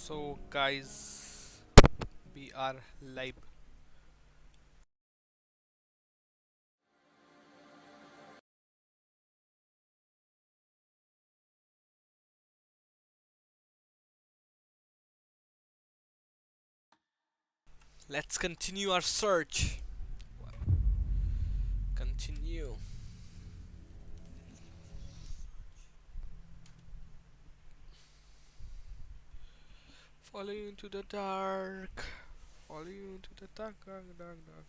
So guys, we are live. Let's continue our search. Continue. Follow you into the dark. Follow you into the dark, dark, dark, dark.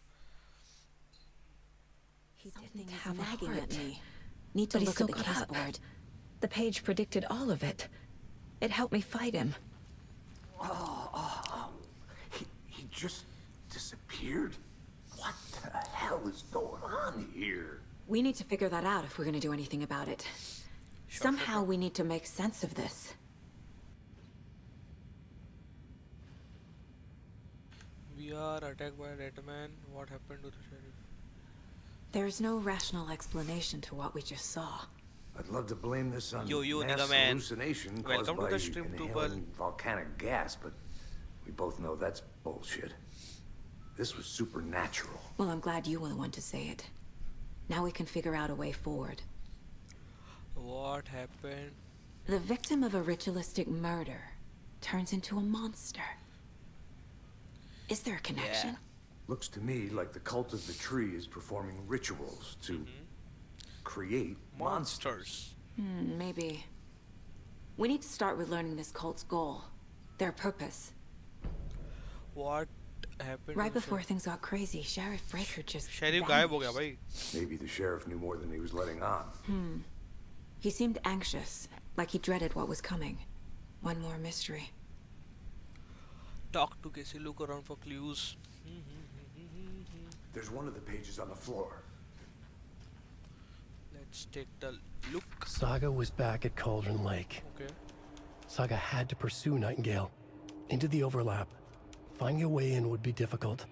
He didn't have nagging at me. Need to look at the case board. The page predicted all of it. It helped me fight him. He just disappeared? What the hell is going on here? We need to figure that out if we're gonna do anything about it. Somehow we need to make sense of this. We are attacked by a red man. What happened to the sheriff? There's no rational explanation to what we just saw. I'd love to blame this on Yo, mass man. hallucination Welcome caused to by the stream, inhaling volcanic gas, but we both know that's bullshit. This was supernatural. Well, I'm glad you were the one to say it. Now we can figure out a way forward. What happened? The victim of a ritualistic murder turns into a monster. Is there a connection? Yeah. Looks to me like the cult of the tree is performing rituals to create monsters. Maybe. We need to start with learning this cult's goal. Their purpose. What happened? Right before things got crazy, Sheriff Breaker just Sheriff vanished. गायब हो गया भाई. Maybe the sheriff knew more than he was letting on. He seemed anxious, like he dreaded what was coming. One more mystery. Talk to Casey. Look around for clues. There's one of the pages on the floor. Let's take the look. Saga was back at Cauldron Lake. Okay. Saga had to pursue Nightingale into the overlap. Finding a way in would be difficult.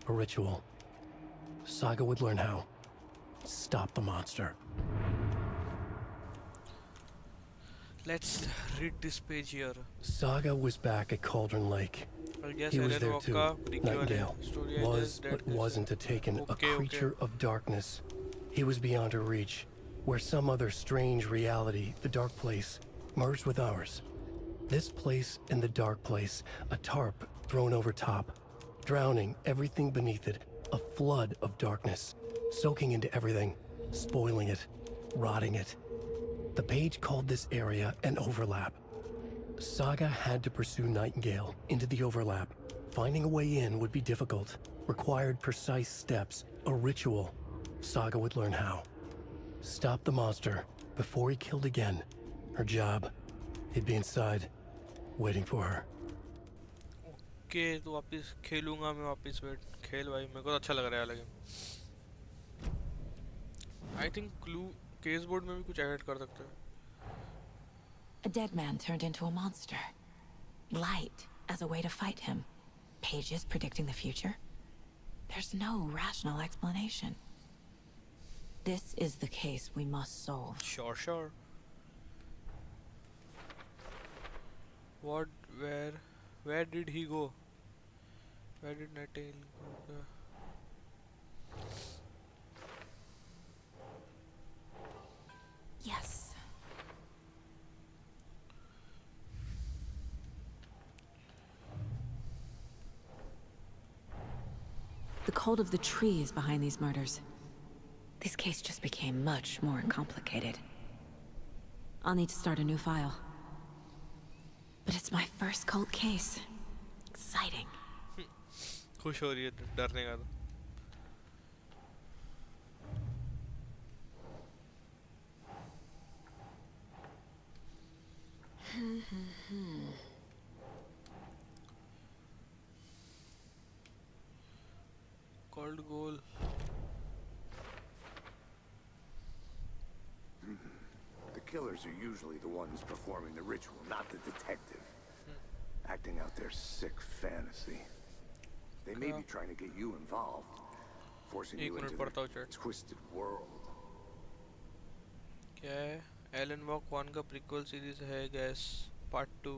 A ritual. Saga would learn how. Stop the monster. Let's read this page here. Saga was back at Cauldron Lake. I guess He was Ellen there Walker, too. Ricky wale Nightingale story I was, just read but this. wasn't a taken, a Okay, creature of darkness. He was beyond her reach, where some other strange reality, the dark place, merged with ours. This place and the dark place, a tarp thrown over top, drowning everything beneath it, a flood of darkness, soaking into everything, spoiling it, rotting it. The page called this area an overlap. Saga had to pursue Nightingale into the overlap. Finding a way in would be difficult, required precise steps, a ritual. Saga would learn how. Stop the monster before he killed again. Her job, he'd be inside, waiting for her. Okay, तो वापस खेलूंगा मैं वापस wait खेल भाई मेरे को तो अच्छा लग रहा है लेकिन I think clue case board में भी कुछ ऐड कर सकते हैं. A dead man turned into a monster. Light as a way to fight him. Pages predicting the future. There's no rational explanation. This is the case we must solve. Sure. What? Where did he go? Where did Nightingale go? Yes. The cult of the tree is behind these murders. This case just became much more complicated. I'll need to start a new file. But it's my first cult case. Exciting. खुश हो रही है डरने का तो. Called goal. The killers are usually the ones performing the ritual, not the detective. Acting out their sick fantasy. They may be trying to get you involved, forcing you into their twisted world. क्या है? Elon Wake 1 का prequel series है guess part 2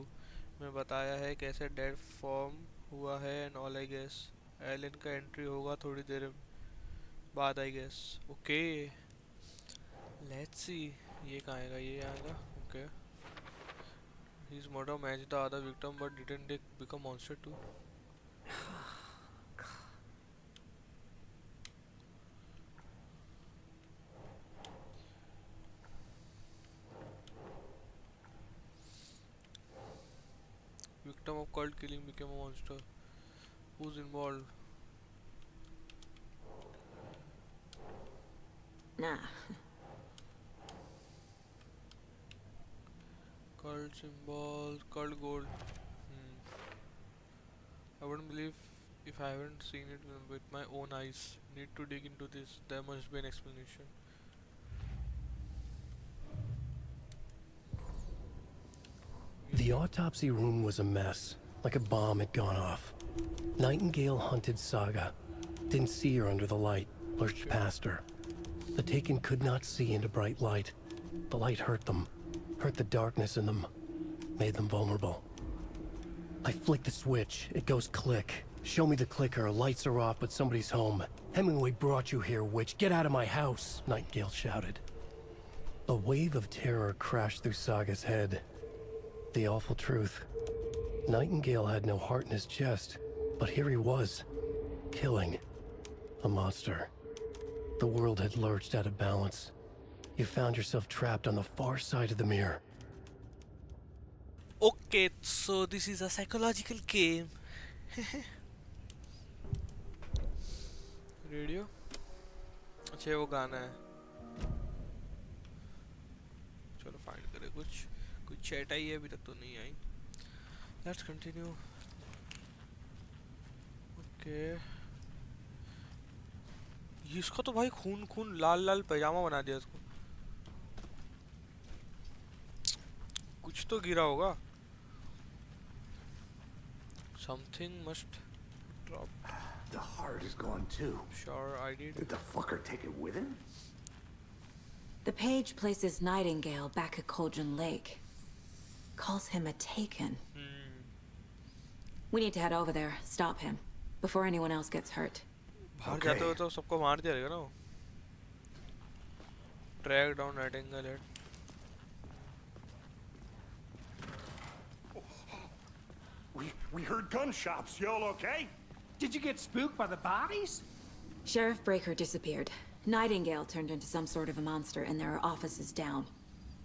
में बताया है कैसे dead form हुआ है and all I guess. Alan का एंट्री होगा थोड़ी देर बाद I guess. Okay let's see ये कहाँ आएगा. ये आएगा. Okay His murder matched the other victim but didn't they become monster too? Victim of cult killing became a monster. Who's involved? Nah. Cult symbols, cult gold. I wouldn't believe if I haven't seen it with my own eyes. Need to dig into this. There must be an explanation. The autopsy room was a mess, like a bomb had gone off. Nightingale hunted Saga. Didn't see her under the light, lurched past her. The Taken could not see into bright light. The light hurt them, hurt the darkness in them, made them vulnerable. I flick the switch, it goes click. Show me the clicker, lights are off, but somebody's home. Hemingway brought you here, witch. Get out of my house, Nightingale shouted. A wave of terror crashed through Saga's head. The awful truth. Nightingale had no heart in his chest, but here he was, killing a monster. The world had lurched out of balance. You found yourself trapped on the far side of the mirror. Okay, so this is a psychological game. Radio अच्छा वो गाना है. चलो find करें कुछ chat आई है अभी तक तो नहीं आई. Let's continue. ओके इसका तो भाई खून लाल पैजामा बना दिया इसको. कुछ तो गिरा होगा. Something must drop. The heart is gone too. Sure, I did. Did the fucker take it with him? The page places Nightingale back at Cauldron Lake. calls him a taken. We need to head over there, stop him, before anyone else gets hurt. बाहर जाते हुए तो सबको मार दिया रहेगा ना वो. Track down Nightingale head. We heard gunshots. Y'all okay? Did you get spooked by the bodies? Sheriff Breaker disappeared. Nightingale turned into some sort of a monster, and there are offices down.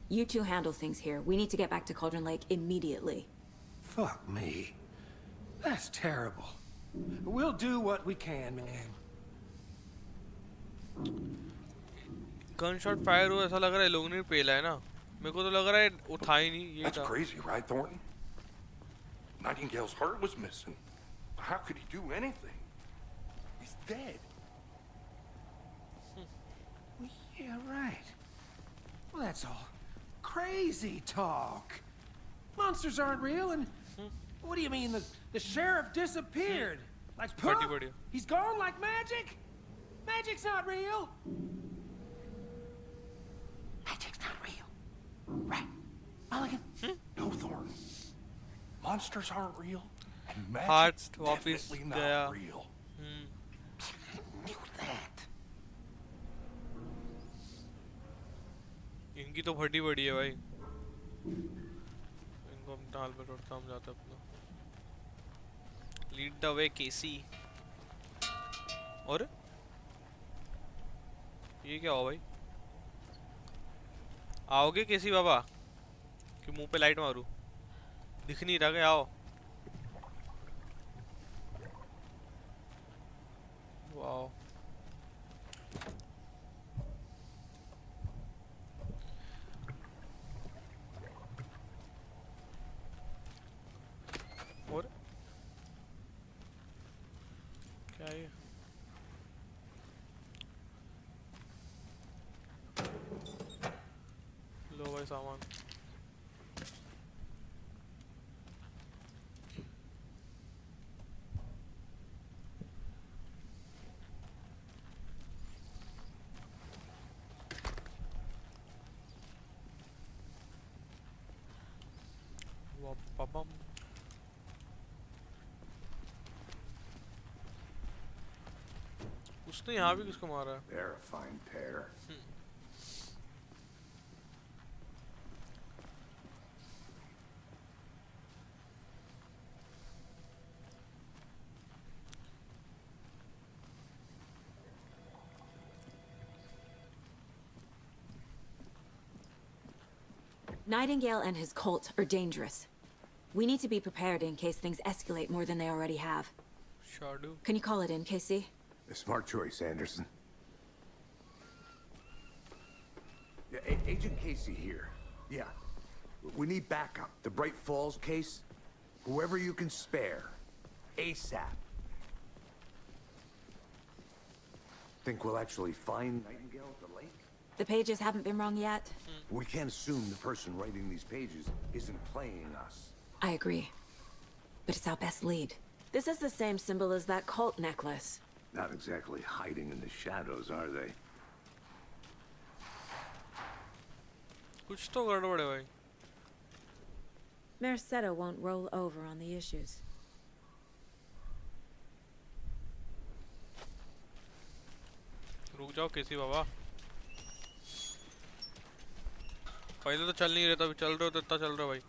You two handle things here. We need to get back to Cauldron Lake immediately. Fuck me. That's terrible. We'll do what we can, man. Gunshot fire हुआ ऐसा लग रहा है लोग ने पेला है ना. मेरे को तो लग रहा है उठा ही नहीं ये That's था. crazy, right, Thornton? Nightingale's heart was missing. How could he do anything? He's dead. Well, yeah, right. Well, that's all crazy talk. Monsters aren't real, and what do you mean the sheriff disappeared? Like poof? Buddy. He's gone like magic? Magic's not real. Magic's not real. Right. Mulligan? No, Thornton. Monsters aren't real, and Hearts magic's office definitely gaya. not real. Knew that. इनकी तो फटी बड़ी है भाई. इनको हम डाल पे छोड़ता हम जाते अपना. Lead the way, KC. और ये क्या हुआ भाई? आओगे केसी बाबा? कि मुंह पे लाइट मारूं? दिख नहीं रहा, आओ. वाओ. और क्या है? लो भाई सामान. Bum. उसने यहाँ भी किसको मारा है? They're a fine pair. Nightingale and his cult are dangerous. We need to be prepared in case things escalate more than they already have. Sure do. Can you call it in, KC? A smart choice, Anderson. Yeah, Agent Casey here. Yeah. We need backup. The Bright Falls case. Whoever you can spare. ASAP. Think we'll actually find Nightingale at the lake? The pages haven't been wrong yet. We can't assume the person writing these pages isn't playing us. I agree. But it's our best lead. This is the same symbol as that cult necklace. Not exactly hiding in the shadows, are they? कुछ तो गड़बड़ है भाई. Mercedo won't roll over on the issues. रुक जाओ केसी बाबा. पहले तो चल नहीं रहा था, अभी चल रहे हो तो इतना चल रहा भाई.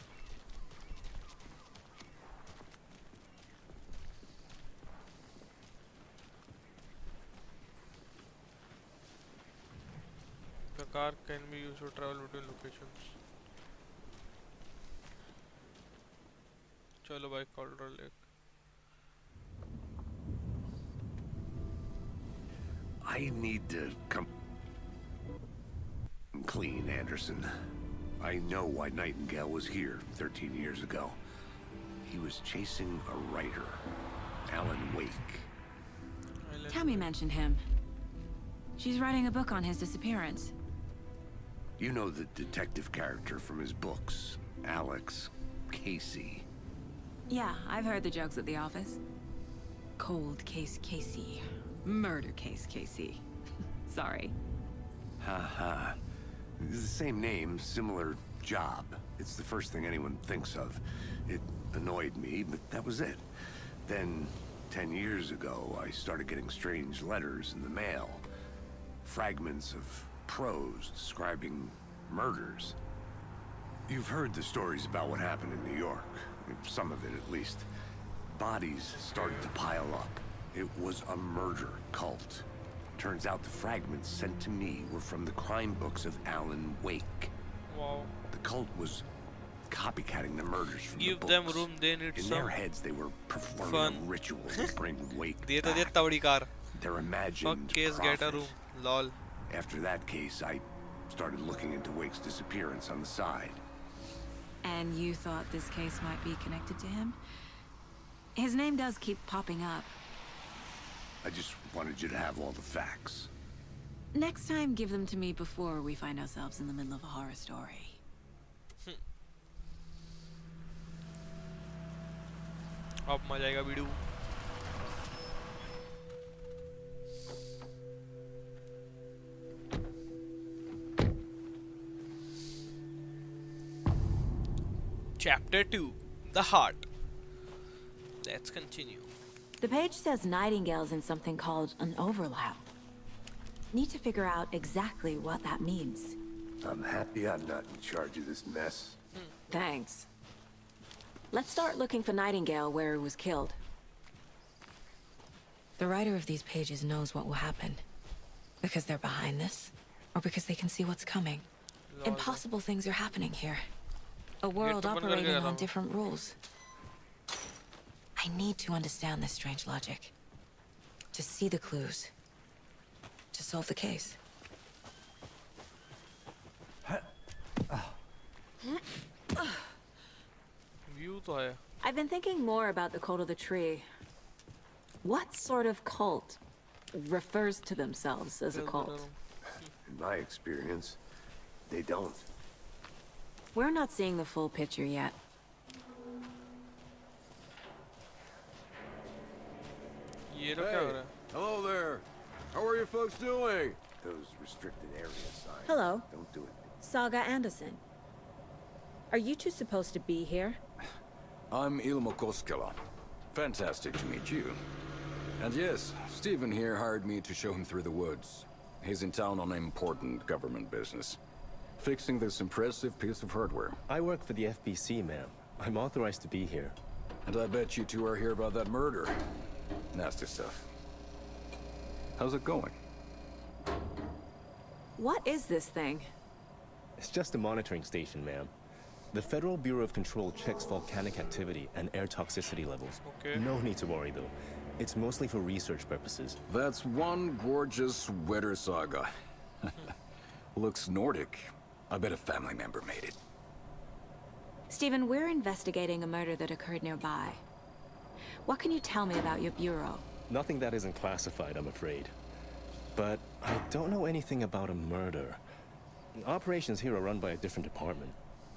The car can be used to travel between locations. चलो भाई कॉल्डर lake. I need to come clean, Anderson. I know why Nightingale was here 13 years ago. He was chasing a writer, Alan Wake. Tammy mentioned him. She's writing a book on his disappearance. You know the detective character from his books, Alex Casey. Yeah, I've heard the jokes at the office. Cold case Casey. Murder case Casey. Sorry. Ha ha. The same name, similar job. It's the first thing anyone thinks of. It annoyed me, but that was it. Then, 10 years ago, I started getting strange letters in the mail. Fragments of prose describing murders. You've heard the stories about what happened in New York. Some of it, at least. Bodies started to pile up. It was a murder cult. Turns out the fragments sent to me were from the crime books of Alan Wake. Wow. The cult was copycatting the murders from Give the them books. room, they need In some their heads, they were performing fun. a ritual to bring Wake दे तो back. देता बड़ी car. Their Fuck imagined case, get a prophet. room. Lol. After that case, I started looking into Wake's disappearance on the side. And you thought this case might be connected to him? His name does keep popping up. I just wanted you to have all the facts. Next time, give them to me before we find ourselves in the middle of a horror story. अब मजा आएगा video. Chapter 2, The Heart. Let's continue. The page says Nightingale's in something called an overlap. Need to figure out exactly what that means. I'm happy I'm not in charge of this mess. Thanks. Let's start looking for Nightingale where he was killed. The writer of these pages knows what will happen. Because they're behind this, or because they can see what's coming. Impossible things are happening here. A world operating on different rules. I need to understand this strange logic. To see the clues. To solve the case. View तो है. I've been thinking more about the cult of the tree. What sort of cult refers to themselves as a cult? In my experience, they don't. We're not seeing the full picture yet. ये लोग क्या हो रहा है? Hello there. How are you folks doing? Those restricted area signs. Hello. Don't do it. Saga Anderson. Are you two supposed to be here? I'm Ilmo Koskela. Fantastic to meet you. And yes, Stephen here hired me to show him through the woods. He's in town on important government business. Fixing this impressive piece of hardware. I work for the FBC, ma'am. I'm authorized to be here. And I bet you two are here about that murder. Nasty stuff. How's it going? What is this thing? It's just a monitoring station, ma'am. The Federal Bureau of Control checks volcanic activity and air toxicity levels. Okay. No need to worry, though. It's mostly for research purposes. That's one gorgeous weather saga. Looks Nordic. I bet a family member made it. Stephen, we're investigating a murder that occurred nearby. What can you tell me about your bureau? Nothing that isn't classified, I'm afraid. But I don't know anything about a murder. Operations here are run by a different department.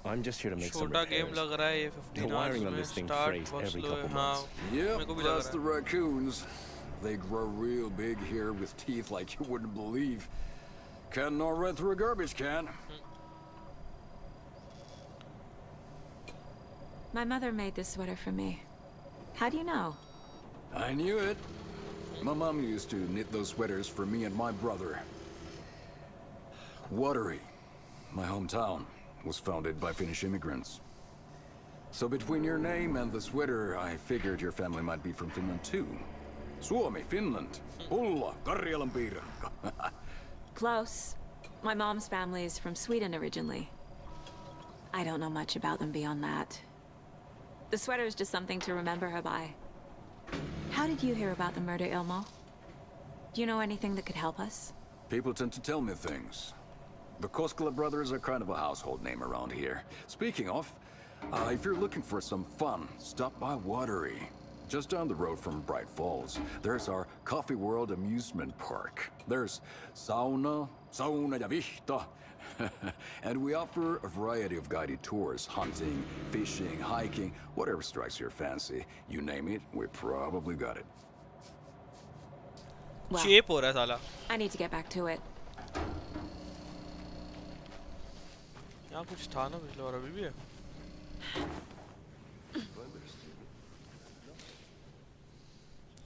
I'm just here to make some छोटा game repairs. लग रहा है ये The 15 wiring hours on में this thing start frays बहुत every slow है. couple हाँ, months. Yep, मेरे को भी लग that's रहा the है. raccoons. They grow real big here with teeth like you wouldn't believe. Can gnaw right through a garbage can. My mother made this sweater for me. How do you know? I knew it. My mom used to knit those sweaters for me and my brother. Watery, my hometown, was founded by Finnish immigrants. So between your name and the sweater, I figured your family might be from Finland too. Suomi, Finland. Pulla, Karjalan piirakka. Close. My mom's family is from Sweden originally. I don't know much about them beyond that. The sweater is just something to remember her by. How did you hear about the murder, Ilmo? Do you know anything that could help us? People tend to tell me things. The Koskela brothers are kind of a household name around here. Speaking of, if you're looking for some fun, stop by Watery. Just down the road from Bright Falls, there's our Coffee World amusement park. There's sauna ja vihta. And we offer a variety of guided tours, hunting, fishing, hiking, whatever strikes your fancy. You name it, we probably got it. Well, Shape हो रहा है साला. I need to get back to it. यहाँ कुछ था ना पिछले बार, अभी भी है।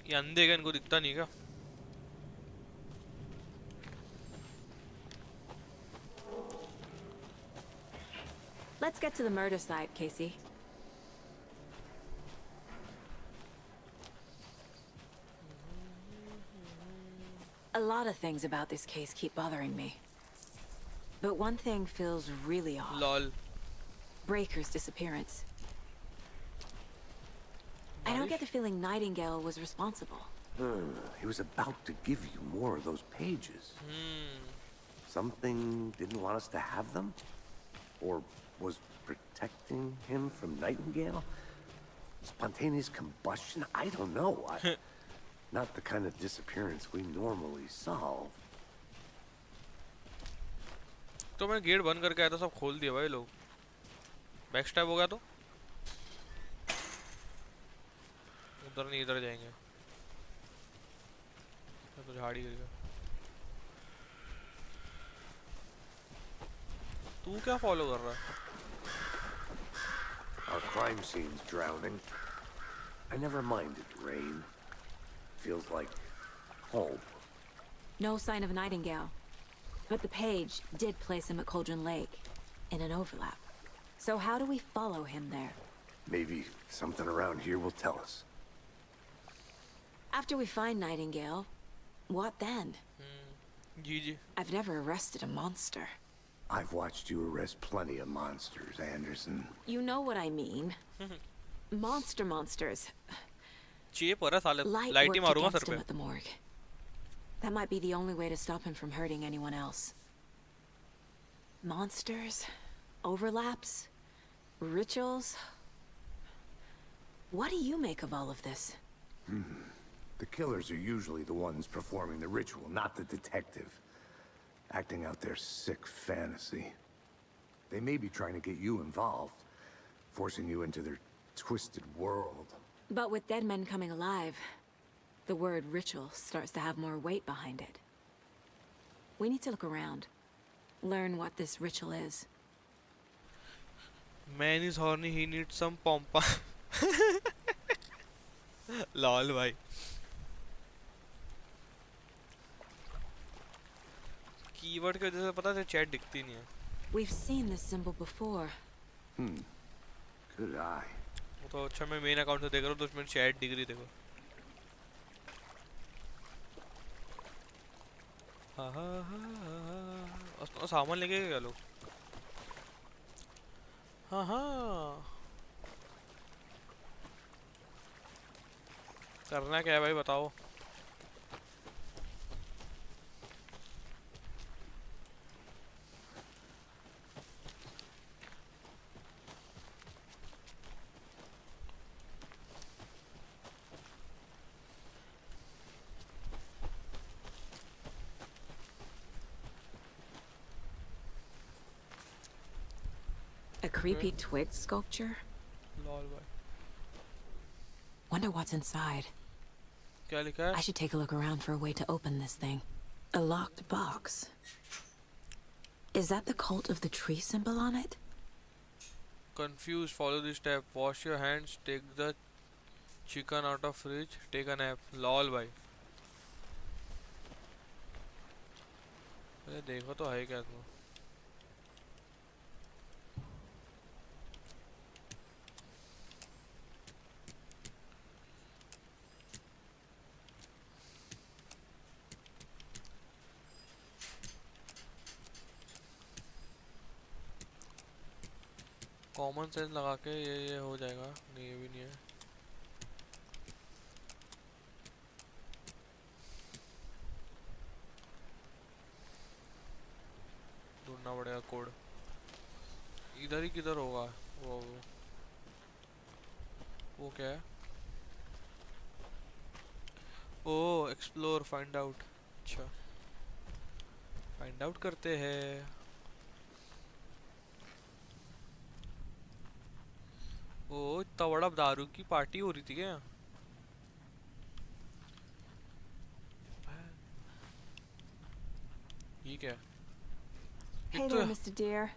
ये अंधे का, इनको दिखता नहीं क्या? Let's get to the murder site, Casey. A lot of things about this case keep bothering me. But one thing feels really off. Lol. Breaker's disappearance. I don't get the feeling Nightingale was responsible. He was about to give you more of those pages. Something didn't want us to have them? Or was protecting him from Nightingale? Spontaneous combustion? I don't know. Not the kind of disappearance we normally solve. तो मैं gate बंद करके आया था, सब खोल दिया भाई लोग। बैक स्टैब हो गया तो उधर नहीं, इधर जाएंगे तो झाड़ी गिर गया। तू क्या फॉलो कर रहा है? Our crime scene's drowning. I never minded rain. Feels like home. No sign of Nightingale. But the page did place him at Cauldron Lake, in an overlap. So how do we follow him there? Maybe something around here will tell us. After we find Nightingale, what then? GG. I've never arrested a monster. I've watched you arrest plenty of monsters, Anderson. You know what I mean. Monsters. चेप हो रहा साले, Light light ही worked मारूंगा against sir him पे। at the morgue. That might be the only way to stop him from hurting anyone else. Monsters, overlaps, rituals. What do you make of all of this? The killers are usually the ones performing the ritual, not the detective. Acting out their sick fantasy. They may be trying to get you involved, forcing you into their twisted world. But with dead men coming alive, the word ritual starts to have more weight behind it. We need to look around. Learn what this ritual is. Man is horny, he needs some pompa. Lol भाई। Keyword की वजह से पता है chat दिखती नहीं है। We've seen this symbol before. Good eye. वो तो अच्छा, मैं मेन अकाउंट से देख रहा हूँ तो उसमें चैट दिख रही, देखो। हाँ, सामान लेके गए लोग। हाँ, करना क्या है भाई, बताओ। A creepy twig sculpture? Lol भाई। Wonder what's inside. क्या लिखा है? I should take a look around for a way to open this thing. A locked box. Is that the cult of the tree symbol on it? Confused, follow this step. Wash your hands, take the chicken out of fridge, take a nap. Lol भाई। अरे देखो तो है क्या तुम? Common sense लगा के ये हो जाएगा। नहीं, ये भी नहीं है। ढूंढना पड़ेगा कोड। इधर ही किधर होगा वो क्या है? ओ एक्सप्लोर, फाइंड आउट। अच्छा, फाइंड आउट करते हैं। ओ इतना बड़ा दारू की पार्टी हो रही थी क्या? ये क्या? Hey there, Mr. Deer.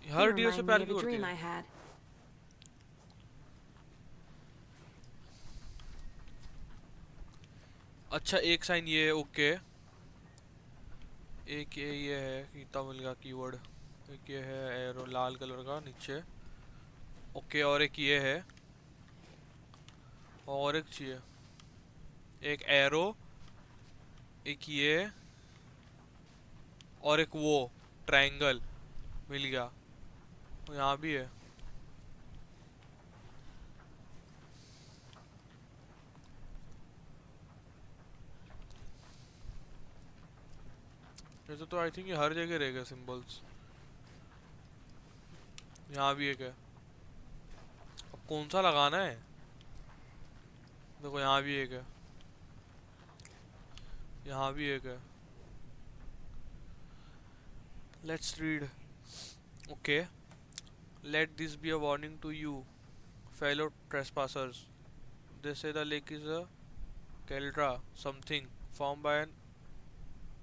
हर You डियर से remind प्यार me of क्यों a करती dream है? I had. अच्छा एक साइन ये है, ओके। एक ये है, कितना मिल गया कीवर्ड। एक ये है एरो लाल कलर का नीचे, ओके। और एक ये है, और एक चाहिए, एक एरो, एक ये, और एक वो ट्रायंगल मिल गया। तो यहाँ भी है। ये तो आई थिंक ये हर जगह रहेगा सिंबल्स। यहाँ भी एक है। अब कौन सा लगाना है? देखो यहाँ भी एक है, यहाँ भी एक है। Let's read, okay. Let this be a warning to you fellow trespassers. They say the lake is a caldera, something formed by an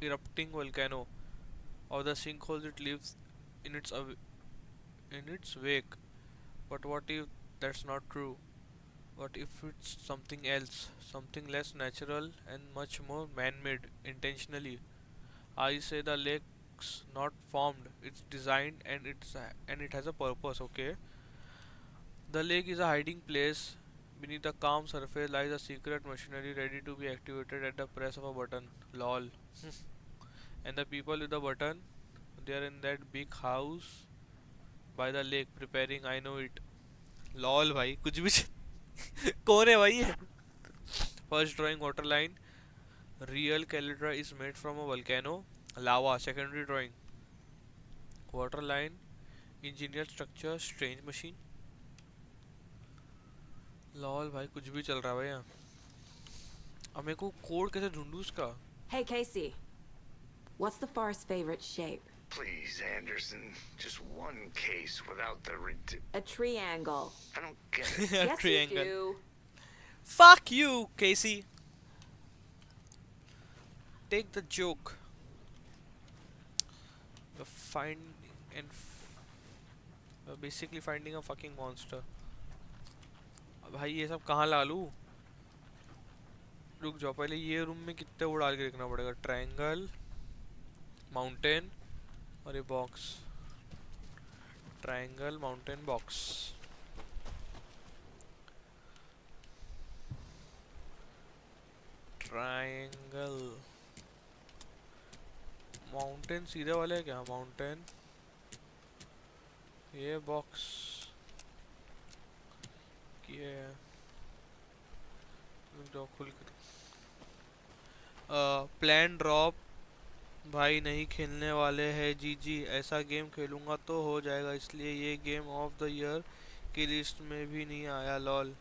erupting volcano, or the sinkholes it leaves in its wake. But what if that's not true? What if it's something else, something less natural and much more man-made, intentionally? I say the lake's not formed; it's designed and it has a purpose. Okay, the lake is a hiding place. Beneath the calm surface lies a secret machinery ready to be activated at the press of a button. Lol. And the people with the button, they are in that big house by the lake preparing. I know it. Lol भाई कुछ भी कौन है भाई ये? First drawing waterline. Real caldera is made from a volcano. Lava. Secondary drawing. Waterline. Engineered structure. Strange machine. Lol भाई कुछ भी चल रहा है भाई यहाँ। अब मेरे को कोड कैसे ढूंढूं उसका? Hey, Casey. What's the forest's favorite shape? Please, Anderson. Just one case without the A triangle. I don't get it. Yes, Triangle. you do. Fuck you, Casey. Take the joke. We're basically finding a fucking monster. अब भाई ये सब कहाँ ला लूँ? रुक जाओ, पहले ये रूम में कितने वो डाल के रखना पड़ेगा। ट्रायंगल, माउंटेन और ये box. Triangle, mountain, box. Triangle, mountain सीधे वाले है क्या? माउंटेन, ये बॉक्स, ये जो खुल कर प्लान ड्रॉप। भाई नहीं खेलने वाले हैं जी, ऐसा गेम खेलूंगा तो हो जाएगा, इसलिए ये गेम ऑफ द ईयर की लिस्ट में भी नहीं आया। लॉल।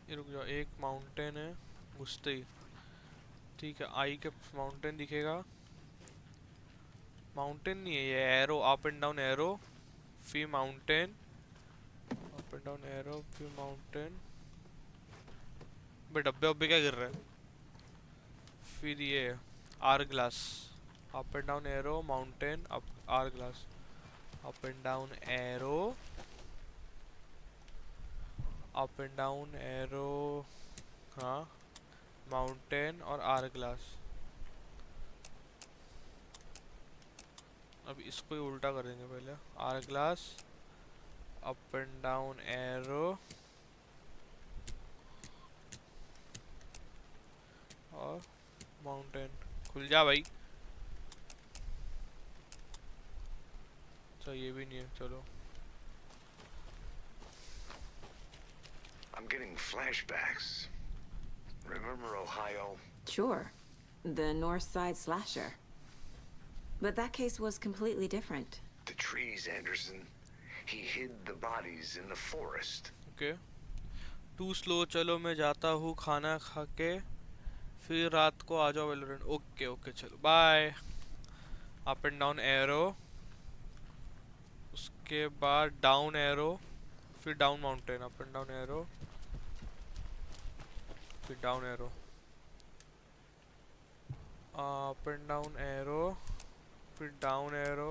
ये रुक जाओ, एक माउंटेन है घुसते ही, ठीक है। आई के माउंटेन दिखेगा। माउंटेन नहीं है ये, arrow, up and down arrow, फिर mountain, up and down arrow, फिर माउंटेन। बे डब्बे वब्बे क्या गिर रहे हैं? फिर ये hourglass, up and down arrow, mountain, up, hourglass, up and down arrow, up and down arrow, हाँ, माउंटेन और आर ग्लास। अब इसको ही उल्टा कर देंगे पहले। Hourglass, up and down arrow और माउंटेन। खुल जा भाई। अच्छा ये भी नहीं है, चलो। I'm getting flashbacks. Remember Ohio? Sure. The North Side slasher. But that case was completely different. The trees, Anderson. He hid the bodies in the forest. Okay, too slow, चलो मैं जाता हूँ खाना खा के, फिर रात को आ जाओ वेलोरेंट। ओके ओके चलो bye. Up and down arrow, उसके बाद डाउन एरो, फिर down mountain, up and down arrow, फिर down arrow, up and down arrow, फिर डाउन एरो,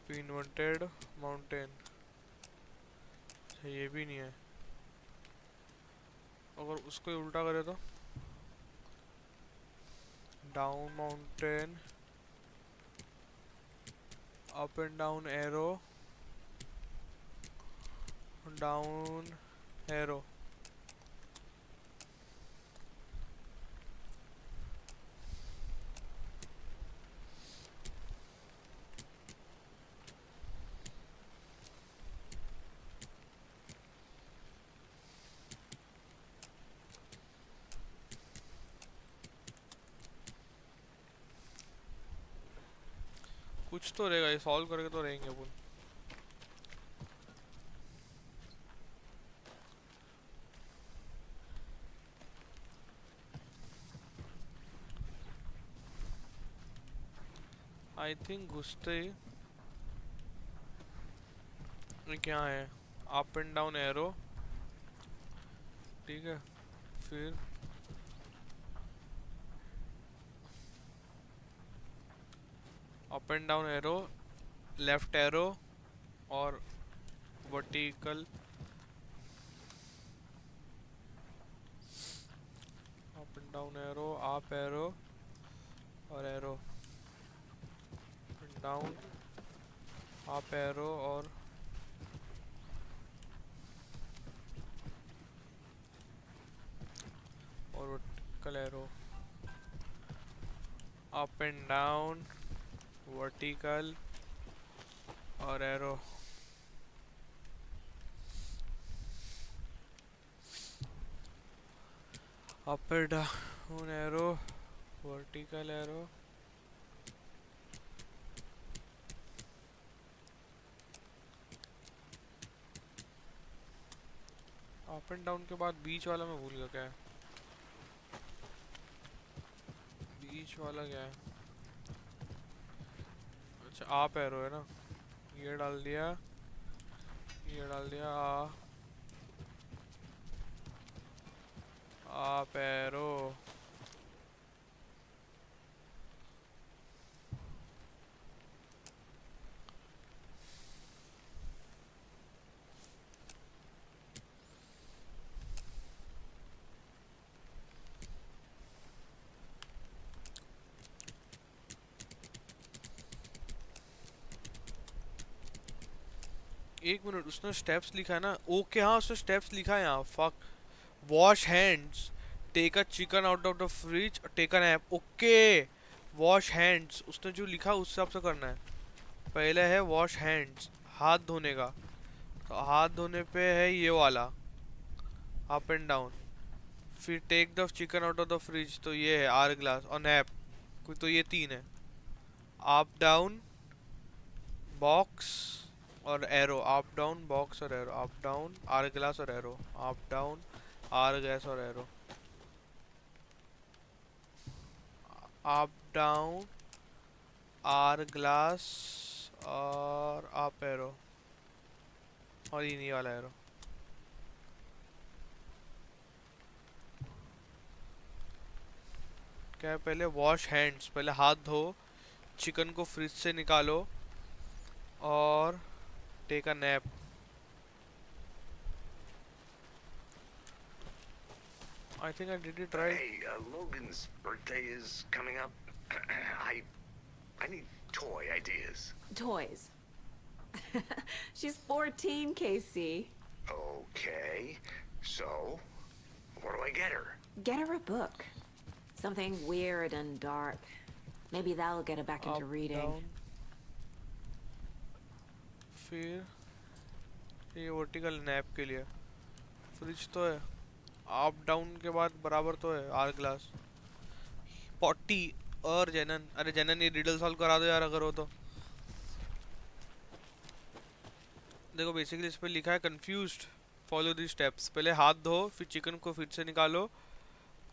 फिर इन्वर्टेड माउंटेन। ये भी नहीं है। अगर उसको ही उल्टा करे तो down mountain, up and down arrow, down arrow. कुछ तो रहेगा, ये सॉल्व करके तो रहेंगे अपन। आई थिंक घुसते ही ये क्या है, अप एंड डाउन एरो, ठीक है, फिर up and down arrow, left arrow और vertical, up and down arrow, up arrow और एरो, डाउन, अप एरो और vertical arrow, up and down, vertical और arrow. Up and down arrow, vertical arrow, up and down के बाद बीच वाला मैं भूल गया क्या है, बीच वाला क्या है, अच्छा आप एरो है ना, ये डाल दिया, ये डाल दिया, आप एरो, एक मिनट, उसने स्टेप्स लिखा है ना, ओके हाँ उसने स्टेप्स लिखा है यहाँ, fuck, wash hands, take a chicken out of the fridge, take a nap, okay, wash hands उसने जो लिखा उस हिसाब से करना है। पहले है वॉश हैंड्स, हाथ धोने का, तो हाथ धोने पे है ये वाला अप एंड डाउन, फिर take the chicken out of the fridge, तो ये है आर ग्लास और नैप, तो ये तीन है, अप डाउन बॉक्स और एरो, अप डाउन बॉक्स और arrow, up down are glass और arrow, up down hourglass और arrow, up down are glass और अप एरो और इन्हीं वाला एरो। क्या है, पहले वॉश हैंड्स, पहले हाथ धो, चिकन को फ्रिज से निकालो और take a nap. I think I did it right. Hey, Logan's birthday is coming up. I need toy ideas. Toys. She's 14, KC. Okay, so what do I get her? Get her a book. Something weird and dark. Maybe that'll get her back into reading. Down. फिर ये vertical nap के लिए fridge तो है, up down के बाद बराबर तो है आर ग्लास, पॉटी और जनन, अरे जनन ये रिडल सॉल्व करा दो यार अगर हो तो। देखो बेसिकली इस पे लिखा है कंफ्यूज्ड, फॉलो दी स्टेप्स, पहले हाथ धो, फिर चिकन को फिर से निकालो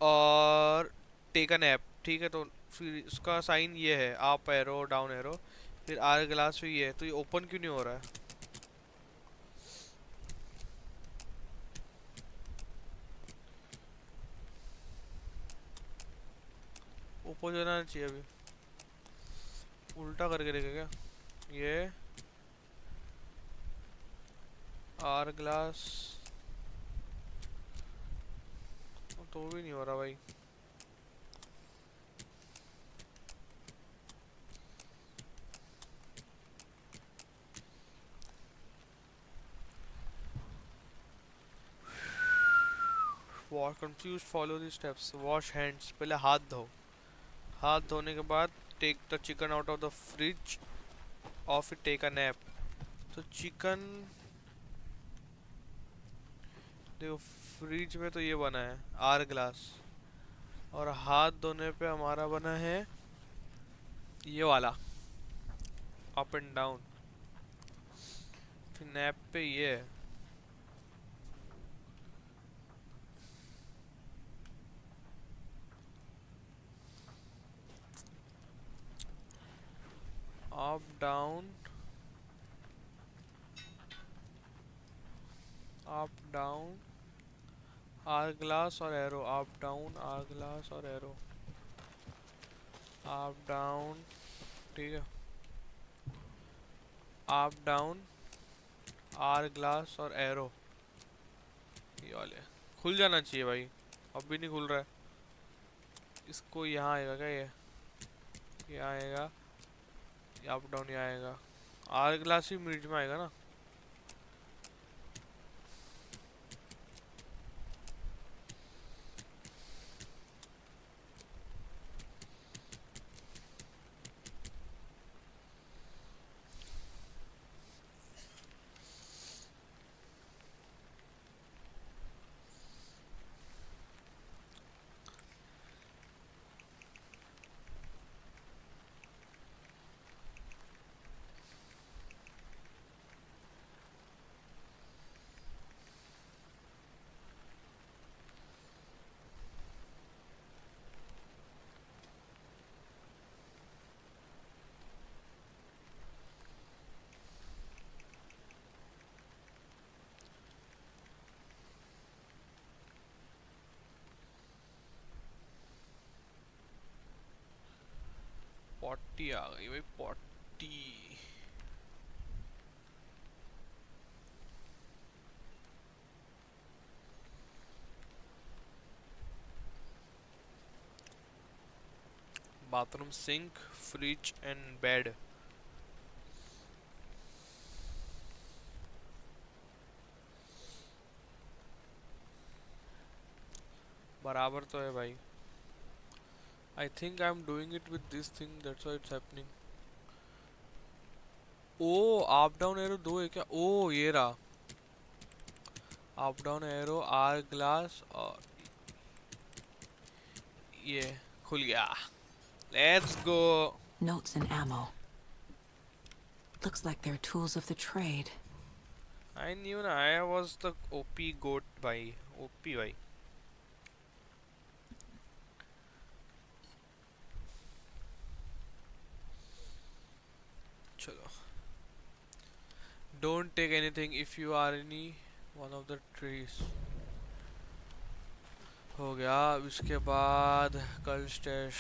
और टेक एन ऐप, ठीक है, तो फिर उसका साइन ये है अप एरो डाउन एरो, फिर आर ग्लास भी ये है, तो ये ओपन क्यों नहीं हो रहा है? हो जाना चाहिए अभी। उल्टा करके देखे क्या ये आर ग्लास तो भी नहीं हो रहा भाई। Wash confuse follow the steps. Wash hands, पहले हाथ धो। हाथ धोने के बाद take the chicken out of the fridge और फिर टेक अ नैप। तो चिकन देखो फ्रिज में तो ये बना है आर ग्लास, और हाथ धोने पे हमारा बना है ये वाला अप एंड डाउन। फिर नैप पे ये है। Up down up down are glass और arrow. Up down are glass और एरो। अप डाउन, ठीक है। अप डाउन आर ग्लास और एरो, ये वाले खुल जाना चाहिए भाई। अब भी नहीं खुल रहा है। इसको यहाँ आएगा क्या ये आएगा, अप डाउन यहाँ आएगा। आर ग्लास ही मिड में आएगा ना। पॉटी आ गई भाई, potty. Bathroom sink, fridge and bed. बराबर तो है भाई। I think I'm doing it with this thing, that's why it's happening. Oh up down arrow दो है क्या? ओ ये रहा up down arrow are glass और ये खुल गया। Let's go. Notes and ammo. Looks like they're tools of the trade. I knew ना, I was the OP goat भाई, OP भाई। चलो don't take anything if you are any one of the trees। हो गया। अब इसके बाद कल स्टेश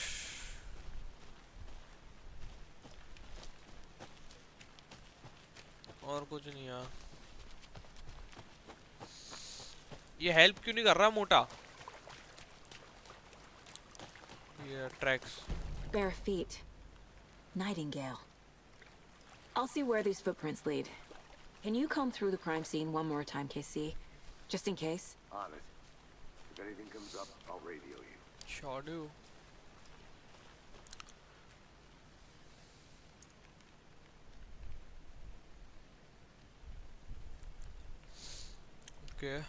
और कुछ नहीं यार। ये हेल्प क्यों नहीं कर रहा मोटा? ये tracks. Bare feet. Nightingale. I'll see where these footprints lead. Can you comb through the crime scene one more time, KC? Just in case? On it. If anything comes up, I'll radio you. Sure do. Okay.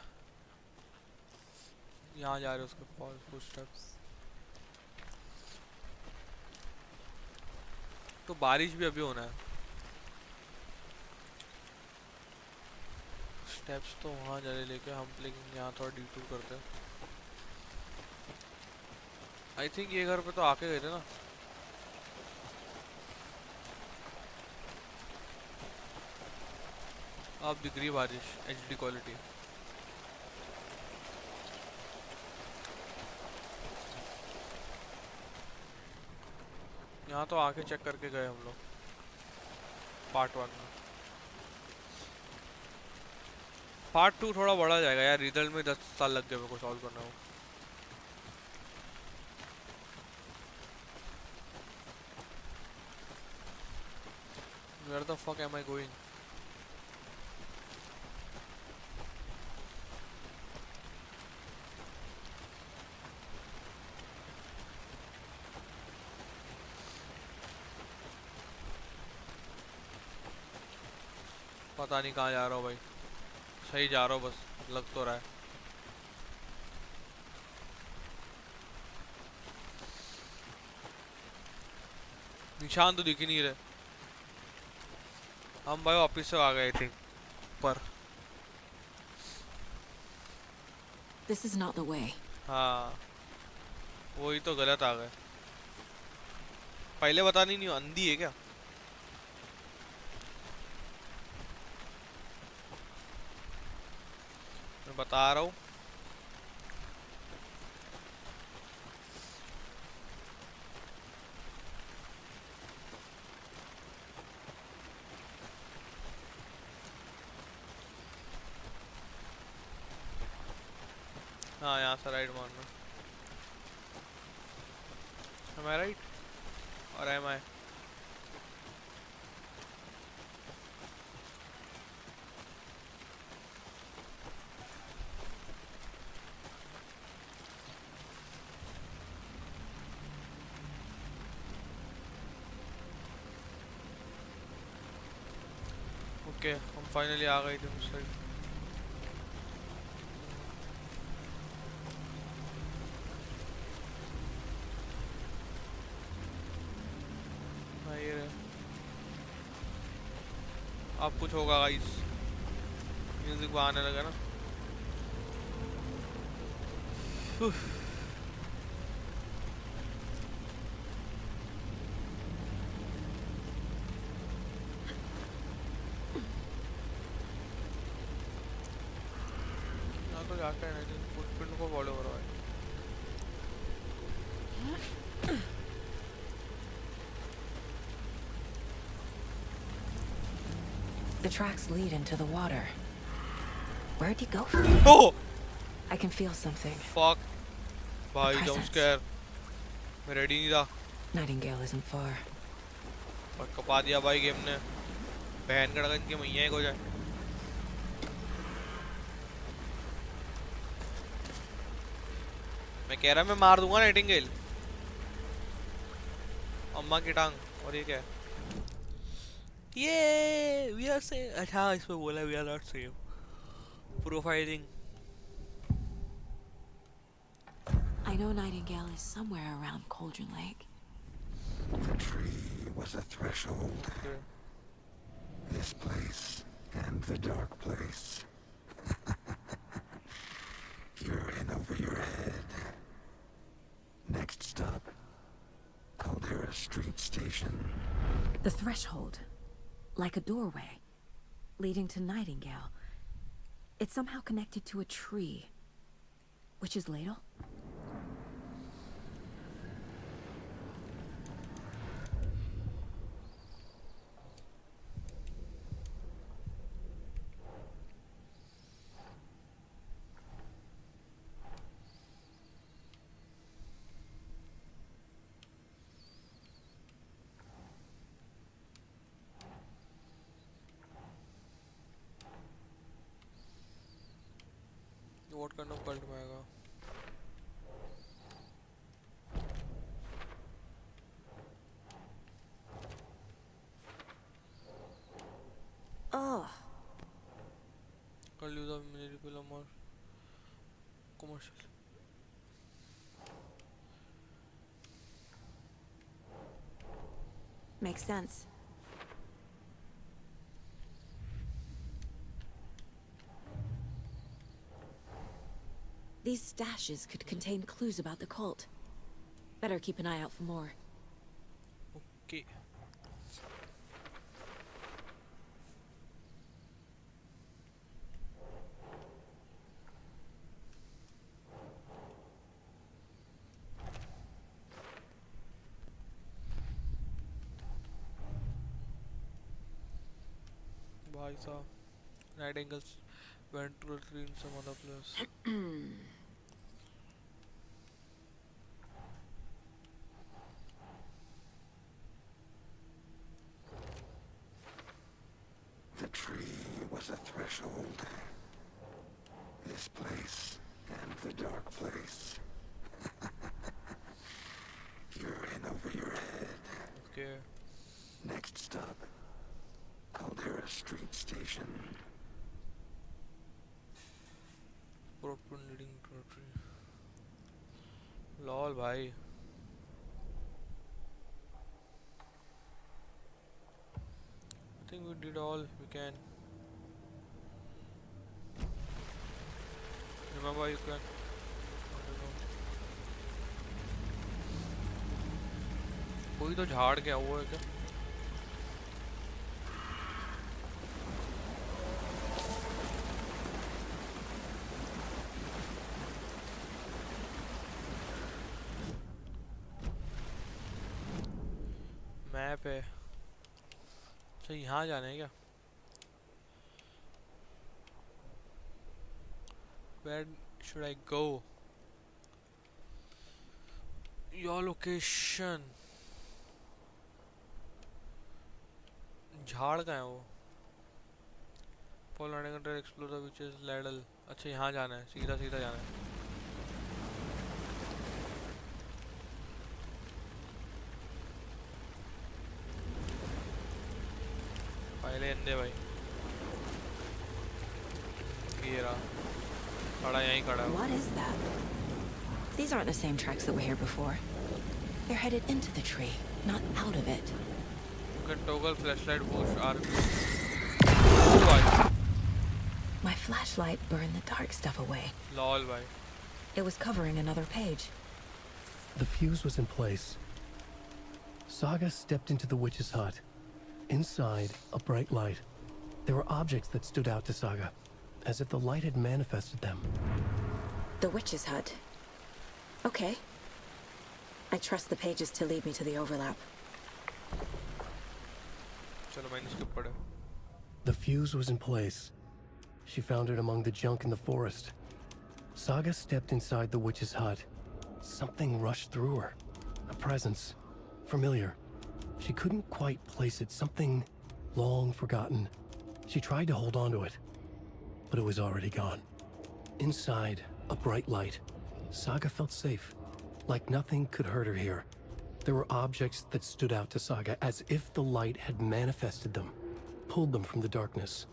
यहाँ जा रहे उसके footsteps. तो बारिश भी अभी होना है। स्टेप्स तो वहाँ जा रहे लेके हम, लेकिन यहाँ थोड़ा डिटूर करते हैं। आई थिंक ये घर पे तो आके गए थे ना। अब दिख रही बारिश HD क्वालिटी। यहाँ तो आके चेक करके गए हम लोग पार्ट 1 में। पार्ट 2 थोड़ा बड़ा जाएगा यार, रिजल्ट में 10 साल लग गए मेरे को सॉल्व करना हो। Where the fuck am I going? पता नहीं कहाँ जा रहा हूँ भाई, सही जा रहा हूँ बस, लग तो रहा है। निशान तो दिख ही नहीं रहे। हम भाई ऑफिस से आ गए आई थिंक पर। This is not the way. हाँ वही तो, गलत आ गए। पहले बता नहीं अंधी है क्या? मैं बता रहा हूँ। हाँ यहाँ से राइट मारना। Am I right? Or am I? Okay हम फाइनली आ गए थे उस साइड। अब कुछ होगा गाइस, म्यूजिक आने लगा ना। तो जाता है ना, फुटप्रिंट को फॉलो करो भाई। The tracks lead into the water. Where'd he go? Oh! I can feel something. Fuck. भाई jump scare. मैं ready नहीं था। Nightingale isn't far. और कपा दिया भाई गेम ने। बहन का डगन की मैया एक हो जाए। मैं कह रहा मैं मार दूंगा नाइटिंगेल। अम्मा की टांग। और ये क्या है? ये we are safe। अच्छा इसमें बोला we are not safe। Profiling। I know Nightingale is somewhere around Cauldron Lake. The tree was a threshold. Okay. This place and the dark place. You're in over your head. Next stop, Caldera Street Station. The threshold, like a doorway, leading to Nightingale. It's somehow connected to a tree. Witch's Ladle? What kind of cult में आएगा? Oh. Cult use of manipulum or commercial. Makes sense. These stashes could contain clues about the cult. Better keep an eye out for more. Okay. भाई साहब Nightingale's went to retreat in some other place. The tree was a threshold. This place and the dark place. You're in over your head. Okay. Next stop, Caldera Street Station. Broadband leading to a tree. Lol भाई I think we did all we can. Remember you can. I don't know. कोई तो झाड़ गया हुआ है क्या? Map है अच्छा यहाँ जाना है क्या Where should I go your location झाड़ कहाँ है वो Follow Nightingale explore the witch's ladle अच्छा यहाँ जाना है सीधा सीधा जाना है पहले अंदे भाई ये रहा खड़ा यहीं खड़ा है What is that? These aren't the same tracks that were here before. They're headed into the tree, not out of it. You can toggle flashlight boost RP भाई My flashlight burned the dark stuff away. lol भाई It was covering another page. The fuse was in place. Saga stepped into the witch's hut. Inside, a bright light. There were objects that stood out to Saga, as if the light had manifested them. The witch's hut. Okay. I trust the pages to lead me to the overlap. चलो मैंने skip पढ़ा The fuse was in place. She found it among the junk in the forest. Saga stepped inside the witch's hut. Something rushed through her. A presence. Familiar. She couldn't quite place it. Something long forgotten. She tried to hold on to it, but it was already gone. Inside, a bright light. Saga felt safe, like nothing could hurt her here. There were objects that stood out to Saga as if the light had manifested them, pulled them from the darkness.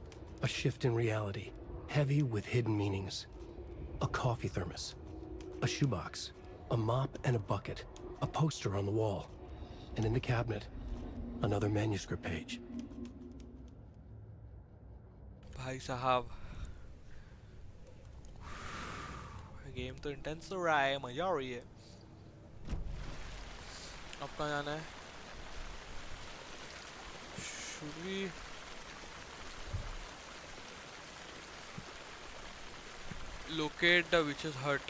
A shift in reality, heavy with hidden meanings. A coffee thermos, a shoebox, a mop and a bucket, a poster on the wall, and in the cabinet, another manuscript page. भाई साहब game तो intense हो रहा है मजा आ रही है अब कहाँ जाना है should we locate the witch's hut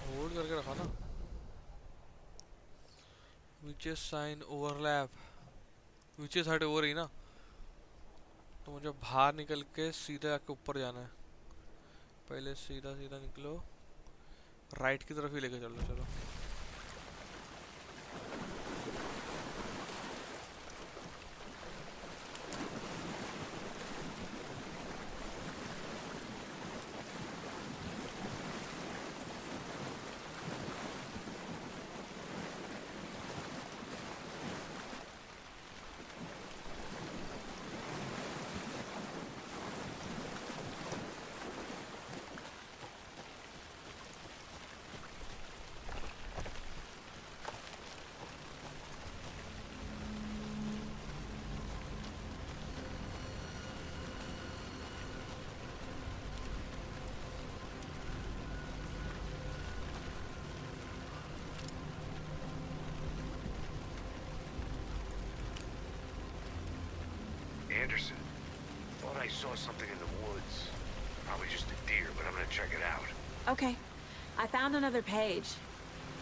hold करके रखा ना witch's sign overlap witch's hut over ही ना तो मुझे बाहर निकल के सीधे आके ऊपर जाना है पहले सीधा सीधा निकलो राइट की तरफ ही लेके चलो चलो Anderson. Thought I saw something in the woods. Probably just a deer, but I'm gonna check it out. Okay. I found another page.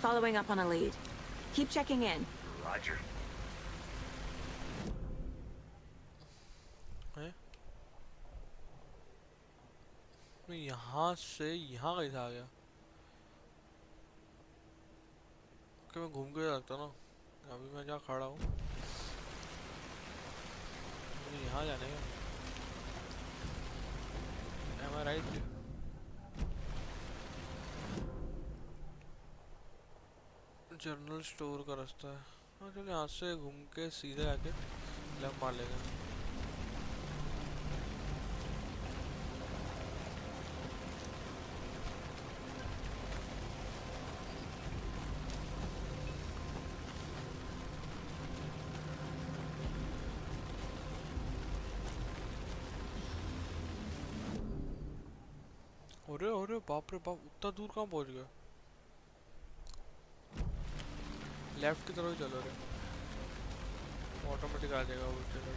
Following up on a lead. Keep checking in. Roger. हैं? मैं यहाँ से यहाँ कैसे आ गया? कि मैं घूम के जा सकता ना? अभी मैं जहाँ खड़ा हूँ मुझे यहाँ जाने का। Am I right? General store का रास्ता है। हाँ चलो यहाँ से घूम के सीधे आके लेफ्ट मार लेगा। अरे अरे बाप रे बाप, उतना दूर कहाँ पहुँच गया? लेफ्ट की तरफ ही चलो रे, ऑटोमेटिक आ जाएगा वो। चलो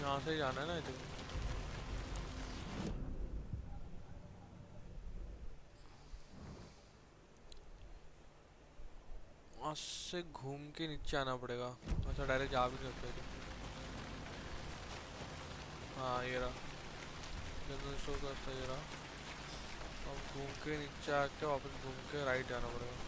यहाँ से ही जाना है ना? आई थिंक वहाँ से घूम के नीचे आना पड़ेगा। अच्छा डायरेक्ट जा भी नहीं सकते। हाँ ये रहा जनरल स्टोर का रास्ता, ये रहा। अब घूम के नीचे आके वापस घूम के राइट जाना पड़ेगा।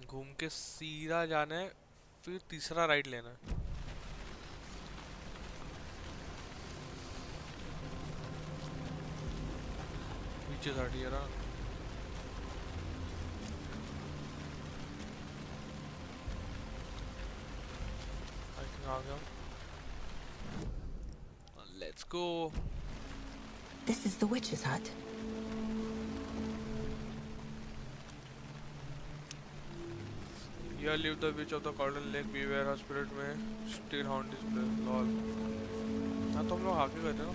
घूम के सीधा जाना है, फिर तीसरा राइट लेना है। पीछे साइड ये रहा। आई थिंक आ गया। Let's go. This is the witch's hut. Here live the witch of the Golden Lake. Beware her spirit may still haunt this place. Lol. हाँ तो हम लोग आगे गए थे ना?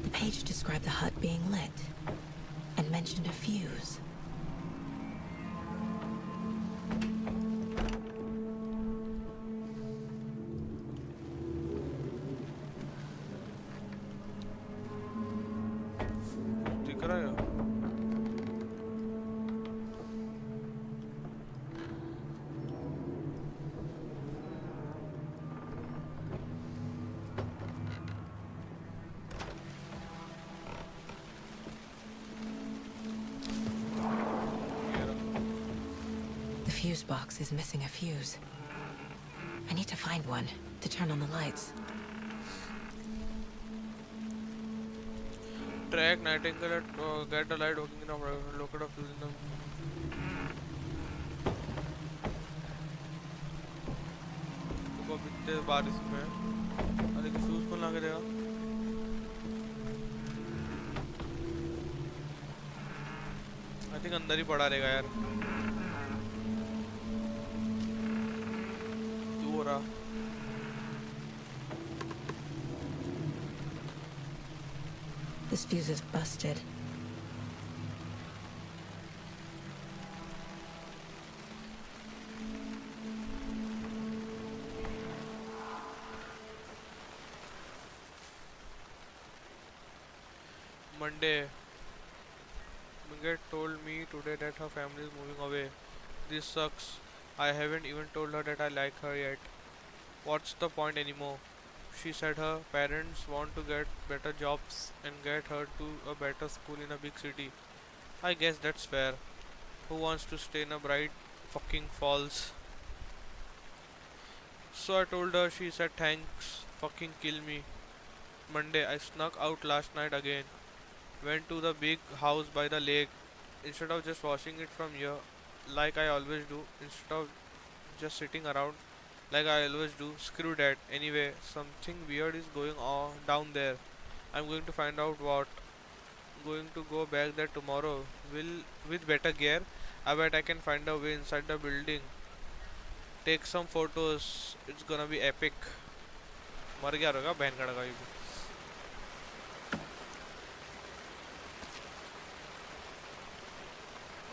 The page described the hut being lit and mentioned a fuse. दिख रहा है? The fuse box is missing a fuse. I need to find one to turn on the lights. Track Nightingale, get the light working in a locate a fuse in the. तो बीतते बारिश में अरे कि fuse कौन लगा देगा? I think अंदर ही पड़ा रहेगा यार। क्यों हो रहा? This fuse is busted. Monday. Minget told me today that her family is moving away. This sucks. I haven't even told her that I like her yet. What's the point anymore? She said her parents want to get better jobs and get her to a better school in a big city. I guess that's fair. Who wants to stay in a bright fucking falls? So I told her, she said thanks, fucking kill me. Monday, I snuck out last night again. Went to the big house by the lake. Instead of just watching it from here, like I always do, instead of just sitting around like I always do, screw that. Anyway, something weird is going on down there. I'm going to find out what. Going to go back there tomorrow. Will with better gear. I bet I can find a way inside the building. Take some photos. It's gonna be epic. मर गया होगा बहन का डगा ये भी.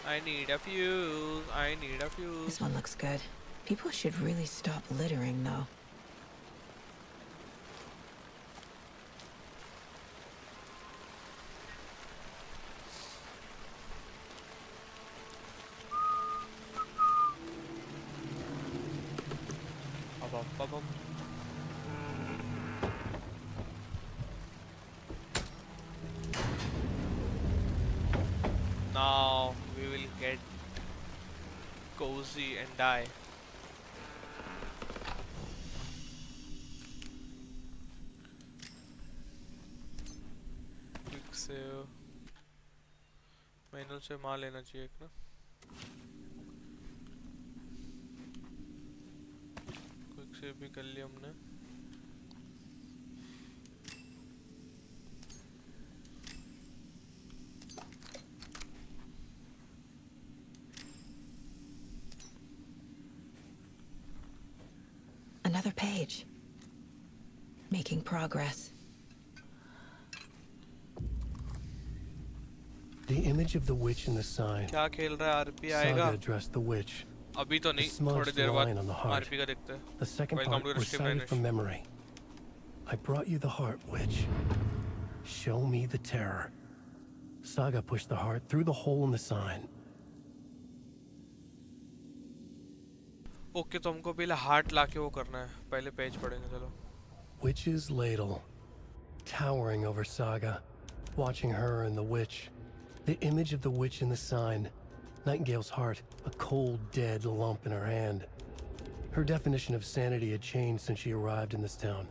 I need a fuse. I need a fuse. This one looks good. People should really stop littering, though. Ba-bum. Now we will get cozy and die. Quick save. Manual से मार लेना चाहिए एक ना. क्विक सेव भी कर लिया हमने. Another page. Making progress. The image of the witch in the sign. क्या खेल रहा है? आरपी आएगा? Saga addressed the witch. अभी तो The नहीं, थोड़ी smudged देर बाद line on the heart. RP का देखते हैं. The second Welcome part to the stream, recited Danish. from memory. I brought you the heart, witch. Show me the terror. Saga pushed the heart through the hole in the sign. Okay, तो हमको पहले heart लाके वो करना है. पहले page पढ़ेंगे चलो. Witch's ladle, towering over Saga, watching her and the witch. The image of the witch in the sign. Nightingale's heart, a cold, dead lump in her hand. Her definition of sanity had changed since she arrived in this town.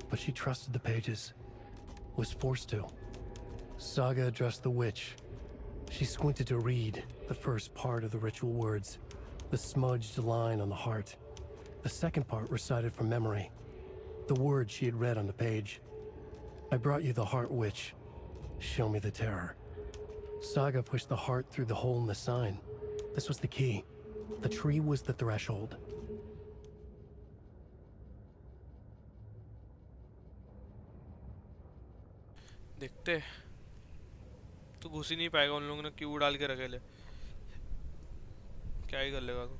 But she trusted the pages. Was forced to. Saga addressed the witch. She squinted to read the first part of the ritual words. The smudged line on the heart. The second part recited from memory. The words she had read on the page. I brought you the heart, witch. Show me the terror. Saga pushed the heart through the hole in the sign. This was the key. The tree was the threshold. देखते. तू घुस ही नहीं पाएगा, उन लोगों ने क्यों डाल के रखे ले. क्या ही कर लेगा तू.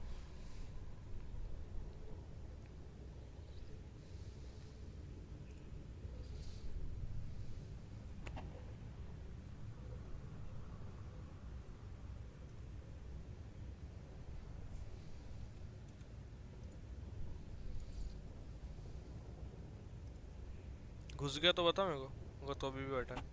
घुस गया तो बता मेरे को. वो तो अभी भी बैठा है.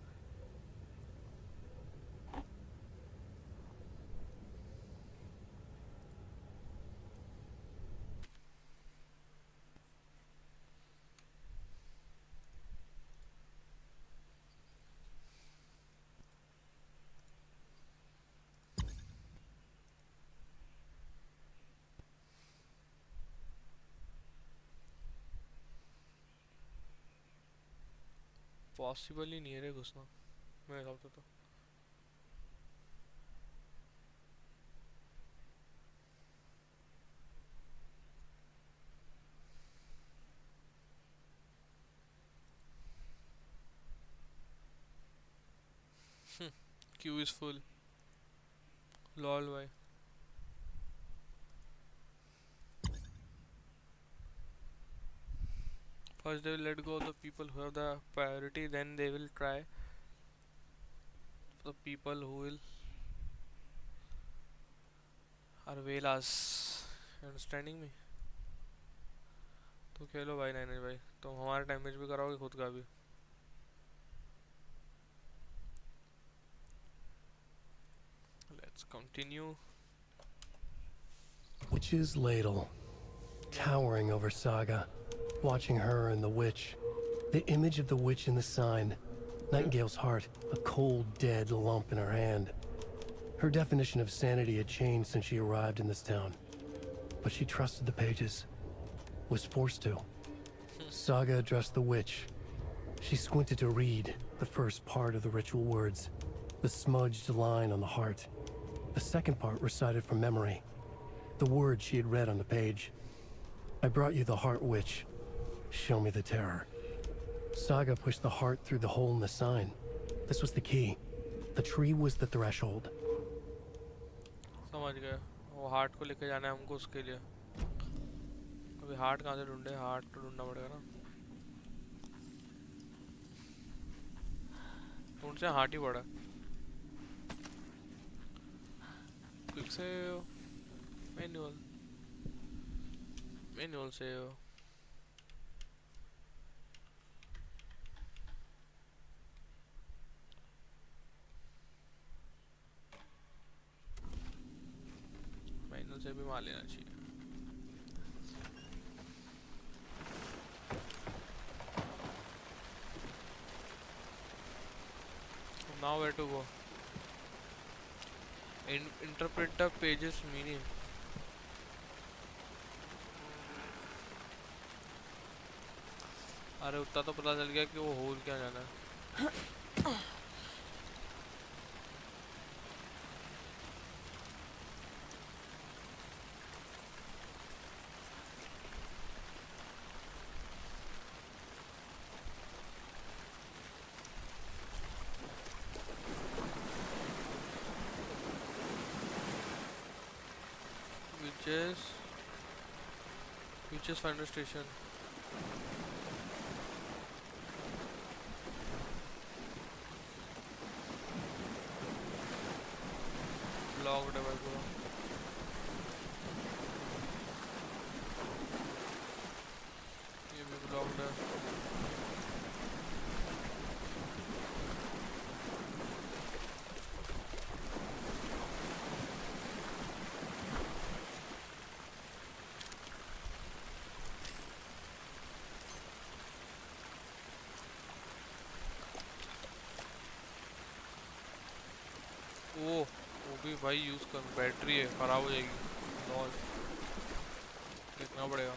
पॉसिबल ही नहीं है रे घुसना मेरे हिसाब से तो. Q is full. लॉल भाई. First they will let go of the people who have the priority, then they will try the people who will avail us. Understanding me? तो खेलो भाई. नहीं भाई, तुम हमारा डैमेज भी कराओगे खुद का भी. Let's continue. Witch's ladle, towering over Saga, watching her and the witch. The image of the witch in the sign, Nightingale's heart, a cold, dead lump in her hand. Her definition of sanity had changed since she arrived in this town. But she trusted the pages, was forced to. Saga addressed the witch. She squinted to read the first part of the ritual words, the smudged line on the heart. The second part recited from memory, the words she had read on the page. I brought you the heart, witch. Show me the terror. Saga pushed the heart through the hole in the sign. This was the key. The tree was the threshold. समझ गए. वो heart को लेके जाना है हमको उसके लिए. अभी हार्ट कहाँ से ढूंढे? हार्ट तो ढूंढना पड़ेगा ना. ढूंढ से हार्ट ही पड़ा. Quick save. Manual save. Manual से भी मार लेना चाहिए. Now where to go? Interpret the page's meaning. अरे उतना तो पता चल गया कि वो होल क्या जाना है. Which is final station. Logged है भाई पूरा. ये भी ब्लॉक्ड है. वो भी भाई यूज कर. बैटरी है खराब हो जाएगी. लॉल देखना पड़ेगा.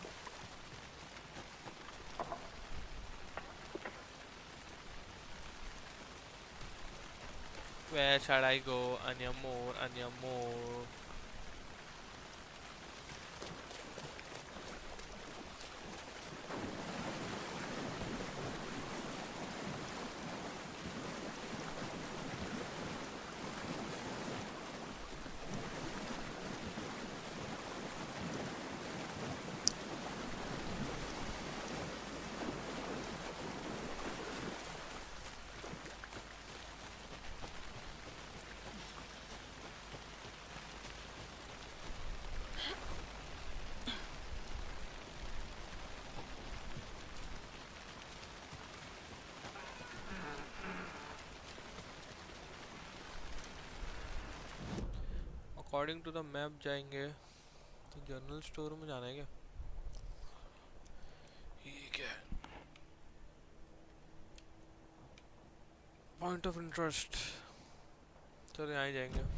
Where should I go? Anya more. According to the map जाएंगे. तो जनरल स्टोर में जाना है क्या? ठीक है. Point of interest. चलो यहाँ ही जाएंगे.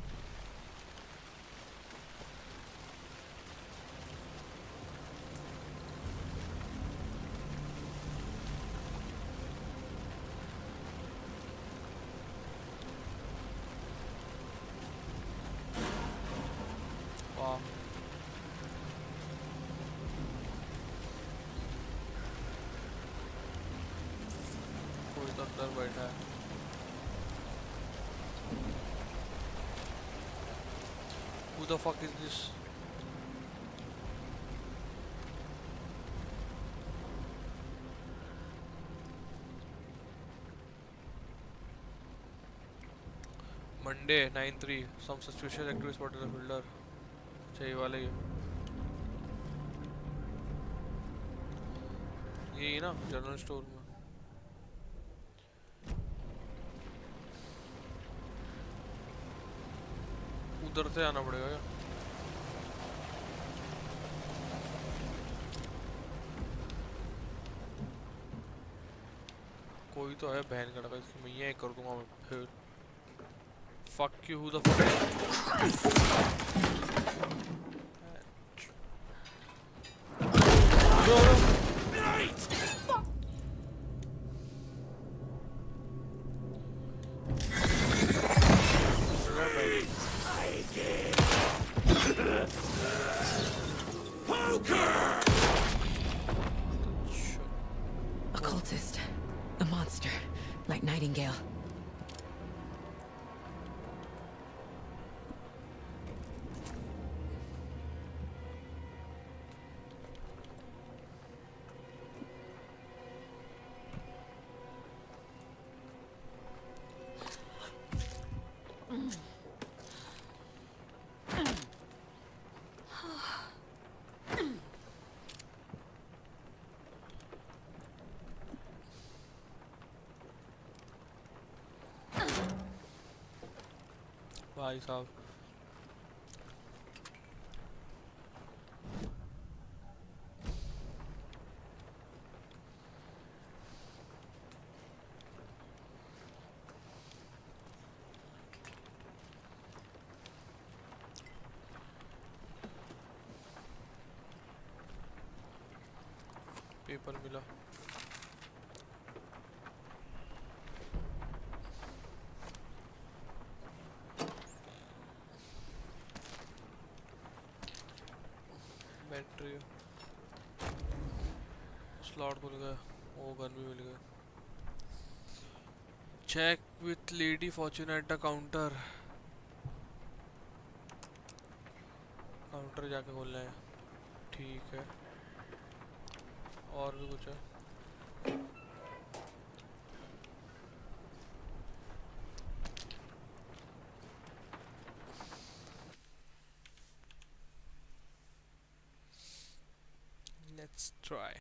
अंदर बैठा है. Who the fuck is this? Monday 9/3. Some suspicious activity spotted in the builder. अच्छा ये वाला ही है. यही ना जनरल स्टोर में. उधर से आना पड़ेगा क्या? कोई तो है बहन का, इसकी मैया एक कर दूंगा मैं फिर। Fuck you, who the fuck? A cultist. A monster. Like Nightingale. भाई साहब पेपर मिला। बैटरी स्लॉट खुल गया, वो गन भी मिल गया। Check with lady fortune at the counter. Counter जाके खोलना है, ठीक है। और भी कुछ है? Let's try.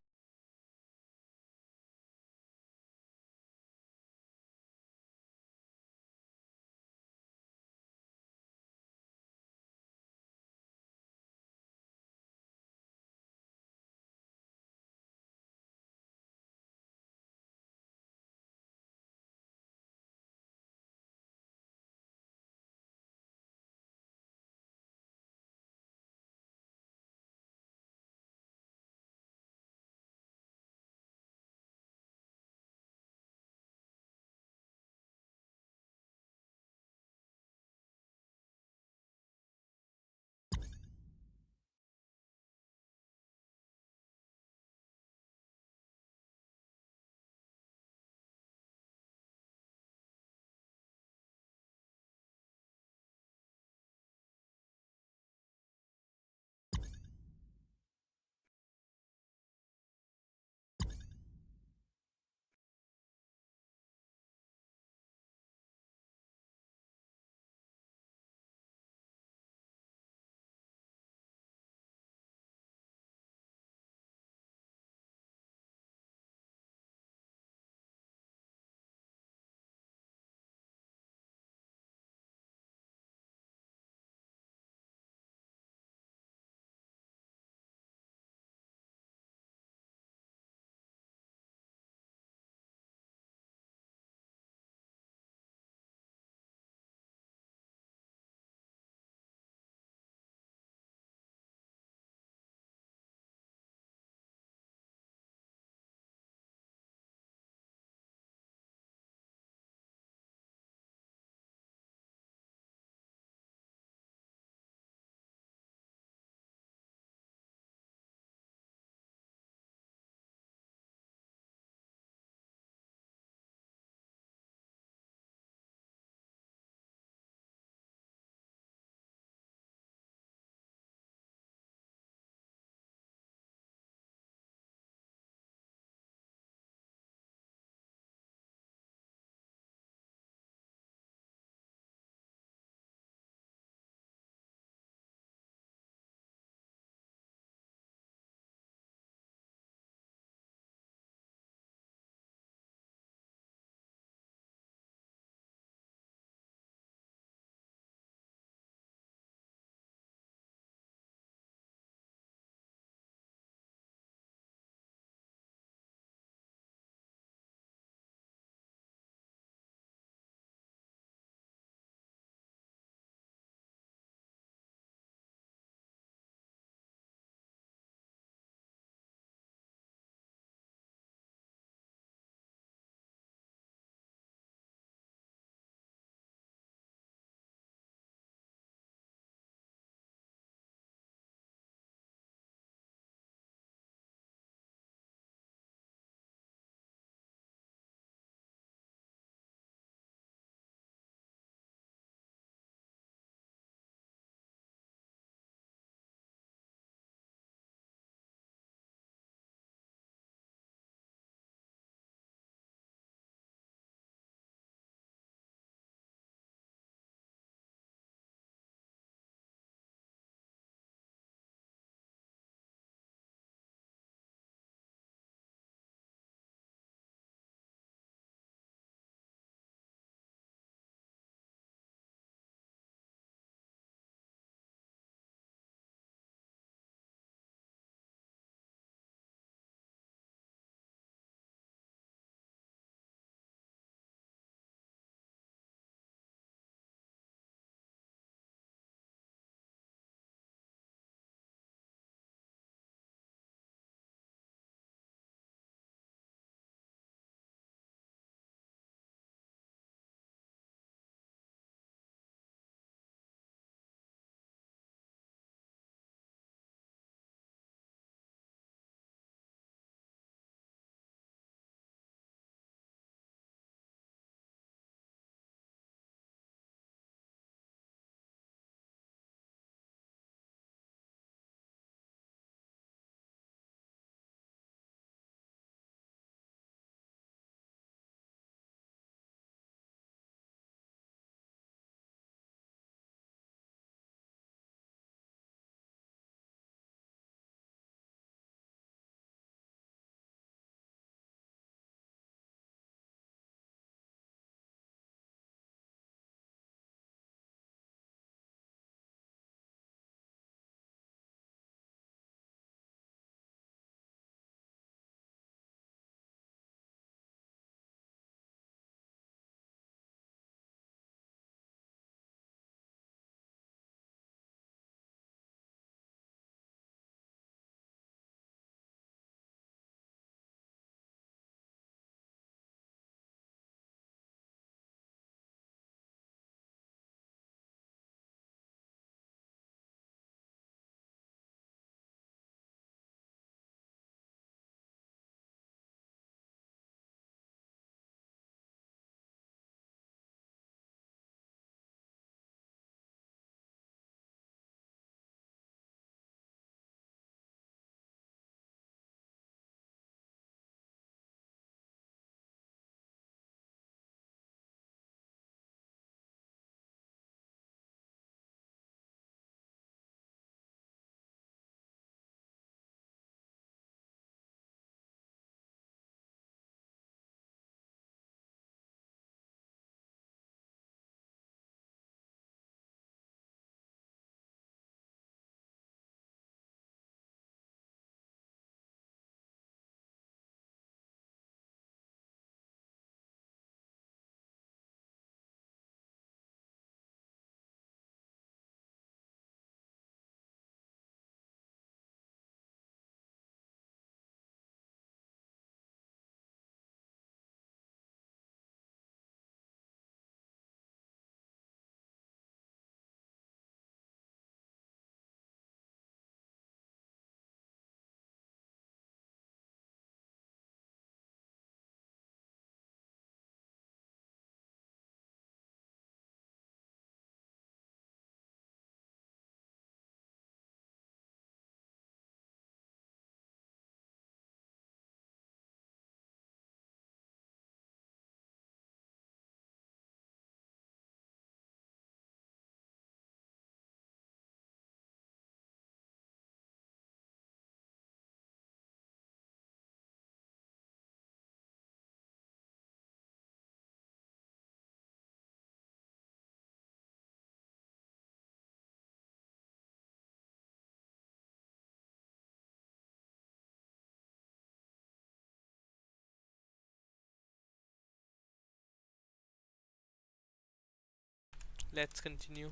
Let's continue.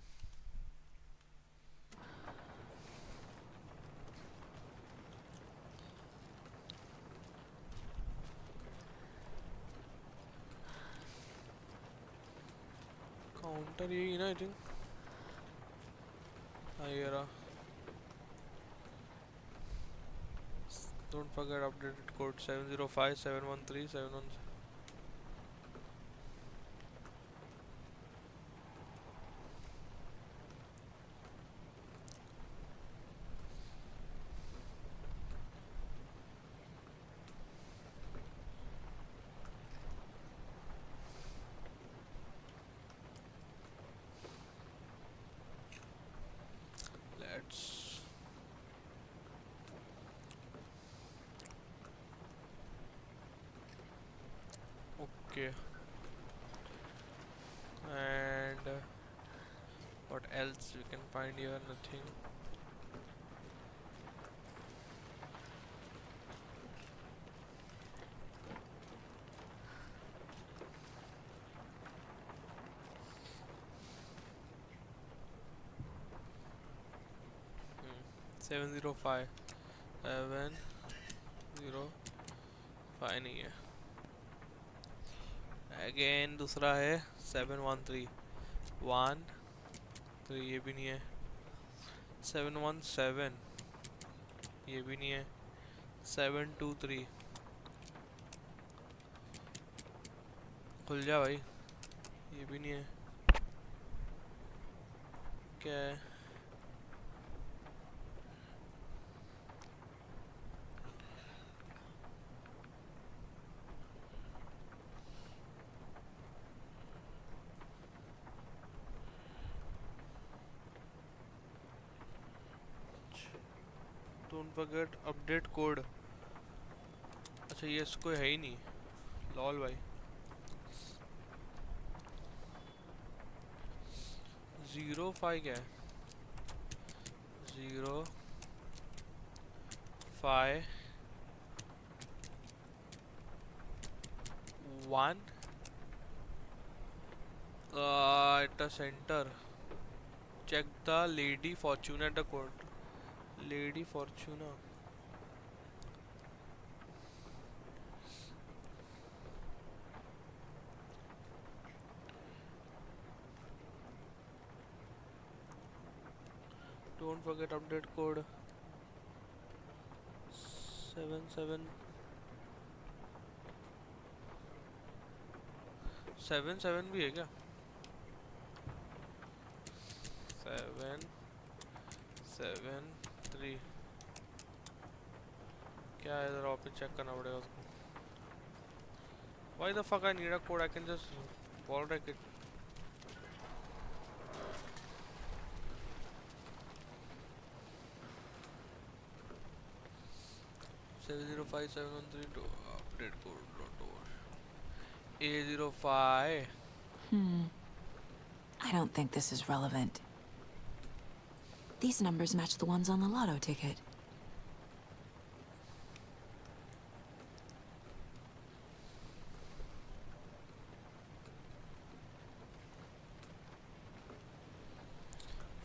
Counter यही ना, आई थिंक। हाँ ये रहा। Don't forget updated code 70571371। Let's okay. And what else we can find here? Nothing. Hmm. 705 नहीं है। अगेन दूसरा है 713 ये भी नहीं है। 717 ये भी नहीं है। 723 खुल जा भाई, ये भी नहीं है। क्या है? Don't forget update code. अच्छा ये इसको है ही नहीं। लॉल भाई। 05 क्या है? 05 1 at the center. Check the Lady Fortuna at the court. Lady Fortuna. Don't forget update code 77 भी है क्या? 773 क्या है? इधर ऑफिस चेक करना पड़ेगा उसको। Why the fuck I need a code? I can just wall rack it. (7057132) update code A05. I don't think this is relevant. These numbers match the ones on the lotto ticket.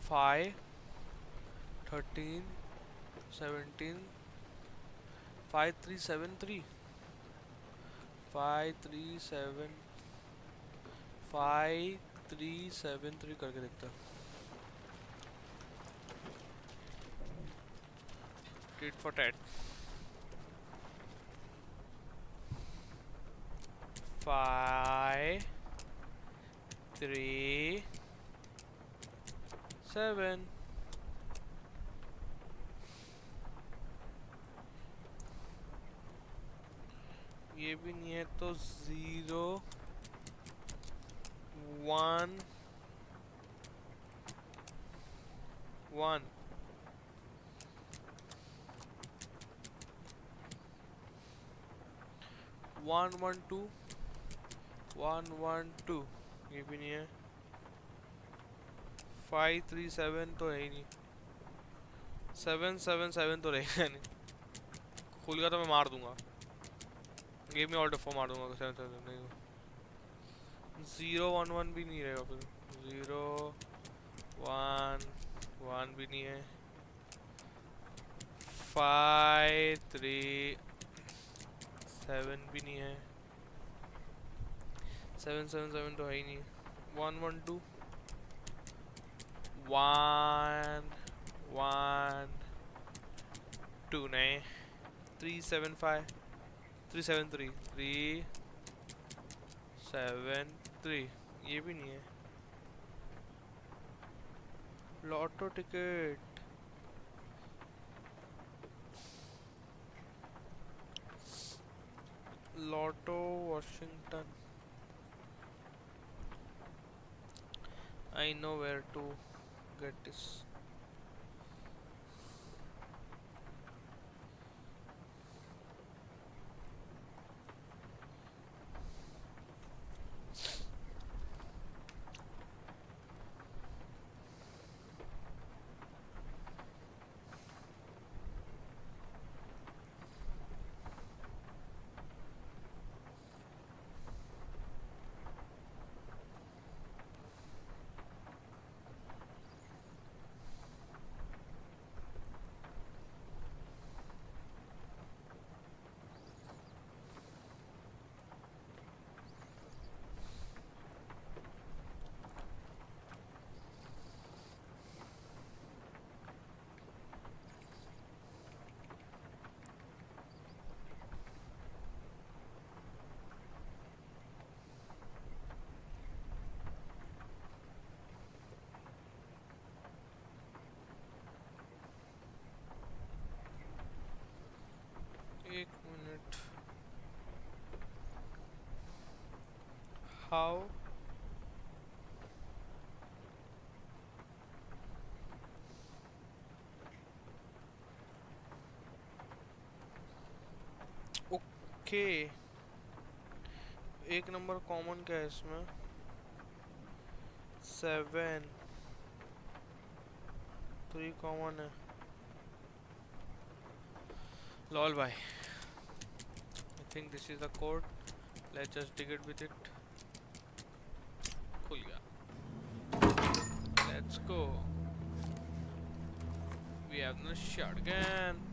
Five 13 17 5373 5373 करके देखता। Tit for tat. 5 3 7 ये भी नहीं है तो 0 1 1 112 112 ये भी नहीं है। 537 तो है ही नहीं। 777 तो रहेगा नहीं। खुल गया तो मैं मार दूंगा। गेम में ऑल्ट 4 मार दूंगा। 777 नहीं 011 भी नहीं रहेगा फिर। 0 1 1 भी नहीं है, 5 3 7 भी नहीं है, 7 7 7 तो है ही नहीं, 1 1 2 1 1 2 नहीं, 3 7 5 3 7 3 3 7 3 ये भी नहीं है। Lotto ticket, lotto Washington, I know where to get this. एक मिनट, हाउ ओके, एक नंबर कॉमन क्या है इसमें, 7 3 कॉमन है, लॉल भाई, I think this is the code, let's just dig it with it, खुल गया, let's go, we have no shotgun,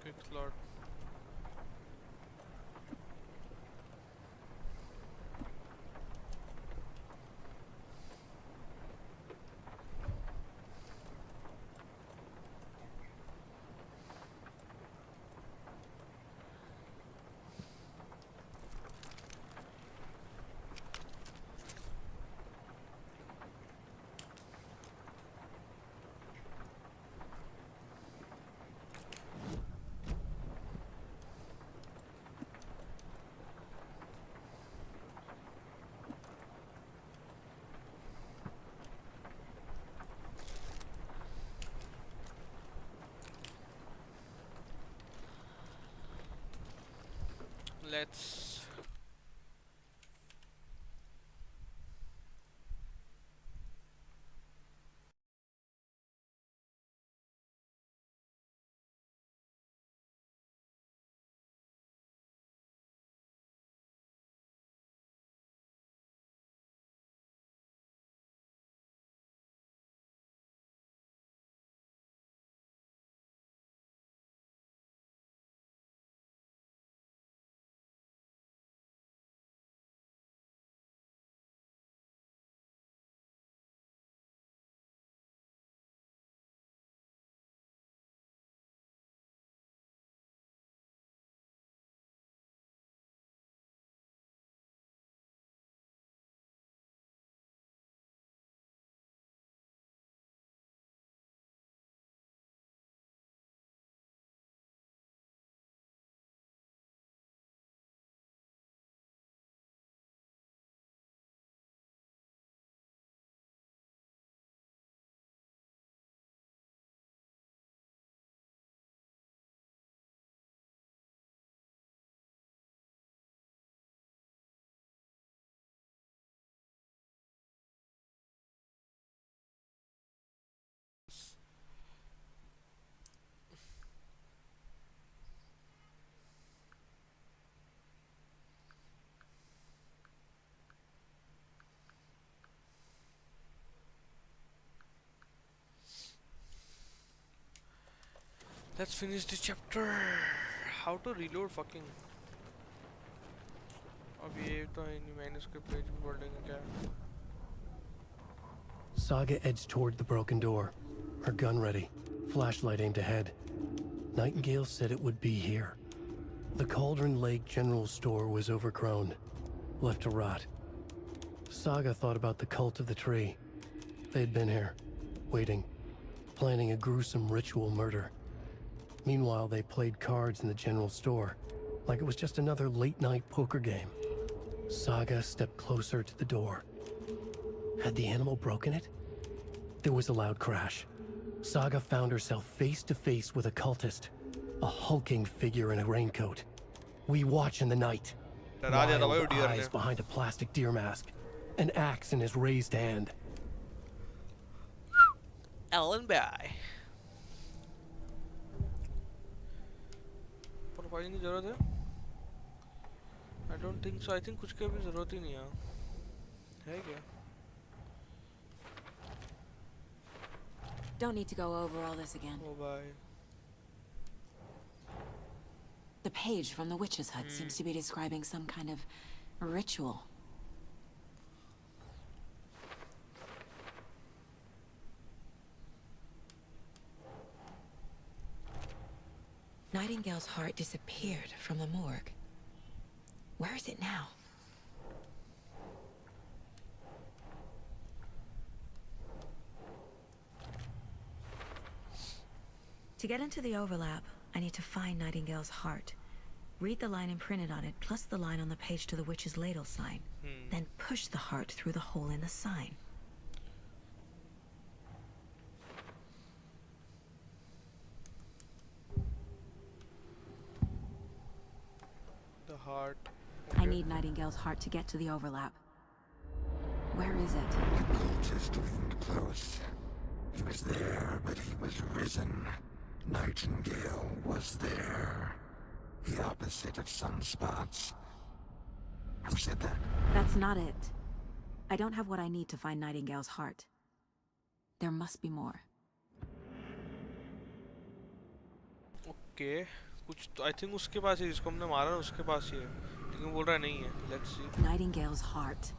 quick slot, let's Let's finish the chapter. How to reload fucking. अब ये तो है नहीं, मैंने उसके पेज पे पढ़ लेंगे क्या? Saga edged toward the broken door, her gun ready, flashlight aimed ahead. Nightingale said it would be here. The Cauldron Lake General Store was overgrown, left to rot. Saga thought about the cult of the tree. They had been here, waiting, planning a gruesome ritual murder. Meanwhile, they played cards in the general store, like it was just another late-night poker game. Saga stepped closer to the door. Had the animal broken it? There was a loud crash. Saga found herself face to face with a cultist, a hulking figure in a raincoat. We watch in the night. Wild eyes behind a plastic deer mask, an axe in his raised hand. Ellen Bay. Profiling की जरूरत है? I don't think so. I think कुछ की भी जरूरत ही नहीं है क्या? Don't need to go over all this again. Oh bye. The page from the witch's hut seems to be describing some kind of ritual. Nightingale's heart disappeared from the morgue. Where is it now? To get into the overlap, I need to find Nightingale's heart. Read the line imprinted on it, plus the line on the page to the witch's ladle sign. Then push the heart through the hole in the sign. The heart. I need Nightingale's heart to get to the overlap. Where is it? The cultist wasn't close. He was there, but he was risen. Nightingale was there. The opposite of sunspots. Who said that? That's not it. I don't have what I need to find Nightingale's heart. There must be more. Okay. कुछ तो I think उसके पास ही, जिसको हमने मारा उसके पास ही है, लेकिन बोल रहा नहीं है. Let's see. Nightingale's heart.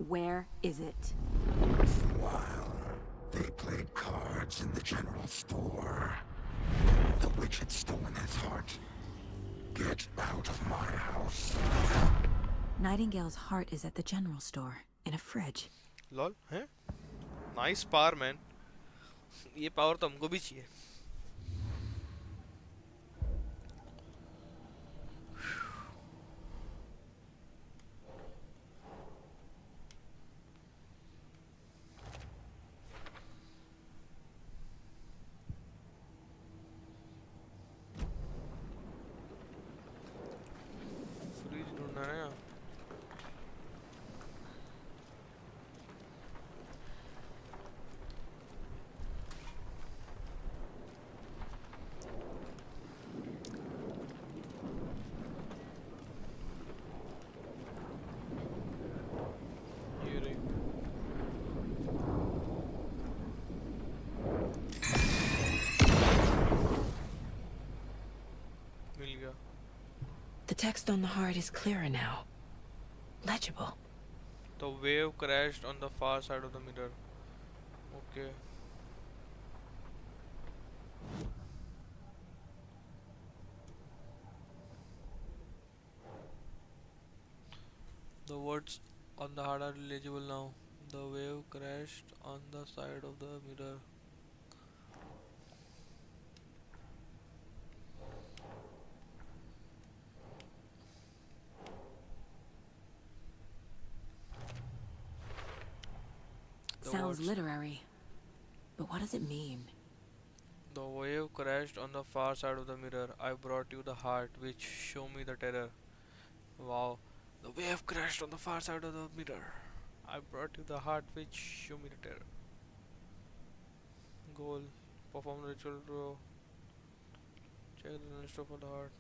Where is it? While they played cards in the general store, the witch had stolen his heart. Get out of my house. Nightingale's heart is at the general store, in a fridge. Lol, हैं? Nice power, man. ये power तो हमको भी चाहिए. The text on the heart is clearer now. Legible. The wave crashed on the far side of the mirror. Okay. The words on the heart are legible now. The wave crashed on the side of the mirror. Sounds literary, but what does it mean? The wave crashed on the far side of the mirror. I brought you the heart, which show me the terror. Wow. The wave crashed on the far side of the mirror. I brought you the heart, which show me the terror. Goal. Perform the ritual draw. Check the list for the heart.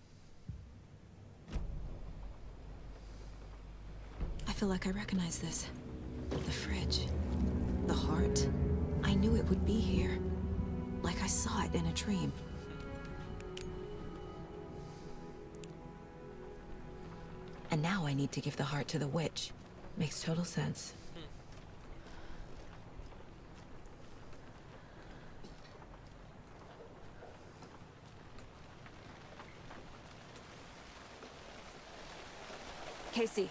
I feel like I recognize this. The fridge. The heart. I knew it would be here. Like I saw it in a dream. And now I need to give the heart to the witch. Makes total sense. Casey,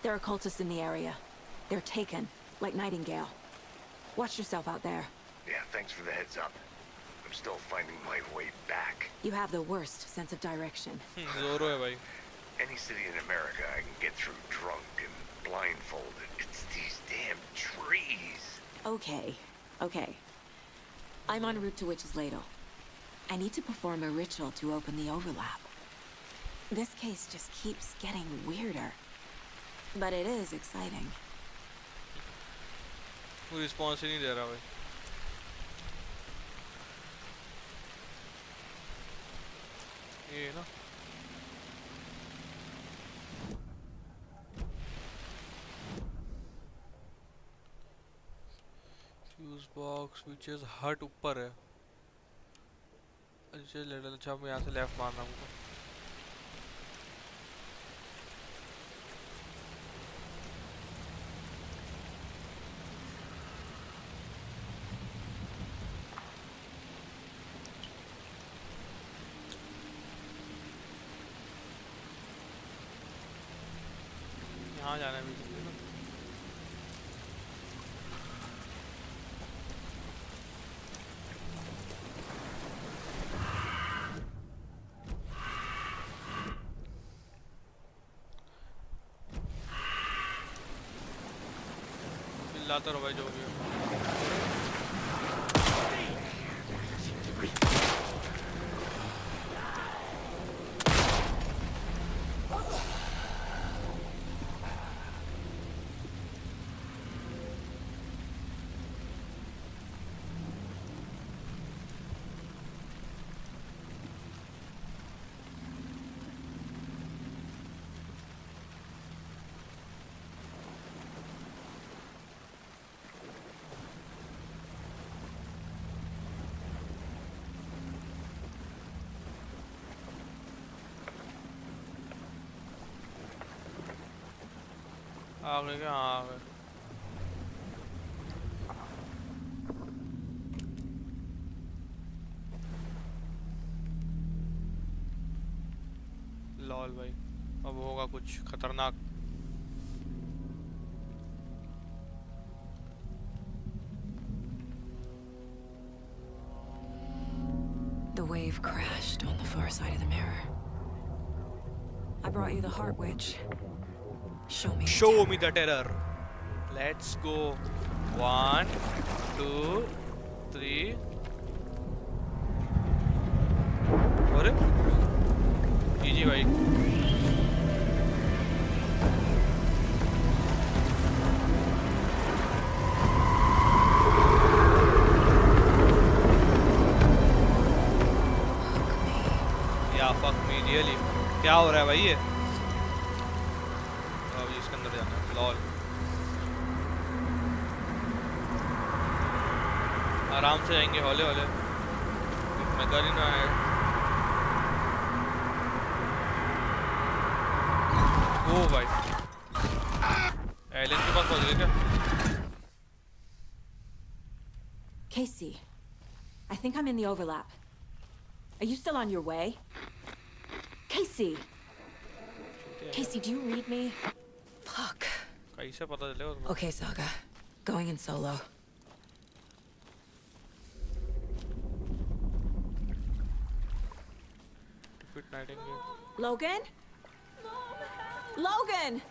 there are cultists in the area. They're taken, like Nightingale. Watch yourself out there. Yeah, thanks for the heads up. I'm still finding my way back. You have the worst sense of direction. जोरो है भाई. Any city in America I can get through drunk and blindfolded. It's these damn trees. Okay, okay. I'm en route to Witch's Ladle. I need to perform a ritual to open the overlap. This case just keeps getting weirder. But it is exciting. कोई response ही नहीं दे रहा भाई. ये ना. Fuse box which is हट ऊपर है. अच्छा मैं यहाँ से लेफ्ट मारना मुझको. यहाँ जाना है मुझे ना. चिल्लाता रहो भाई जो भी हो. आ गए क्या? हाँ आ गए. लॉल भाई अब होगा कुछ खतरनाक. The wave crashed on the far side of the mirror. I brought you the Heart Witch. Show me. Show me the terror. Let's go. 1, 2, 3. अरे जी भाई. या fuck me really. क्या हो रहा है भाई ये? लॉल. आराम से जाएंगे हौले हौले. मैं कर ही ना है. ओ भाई एलियन के पास पहुंच गए क्या? Casey, I think I'm in the overlap. Are you still on your way? Casey! Casey, do you read me? Fuck. कैसे पता चलेगा तुम्हें? Okay, Saga. Going in solo. Defeat Nightingale. Logan? Logan!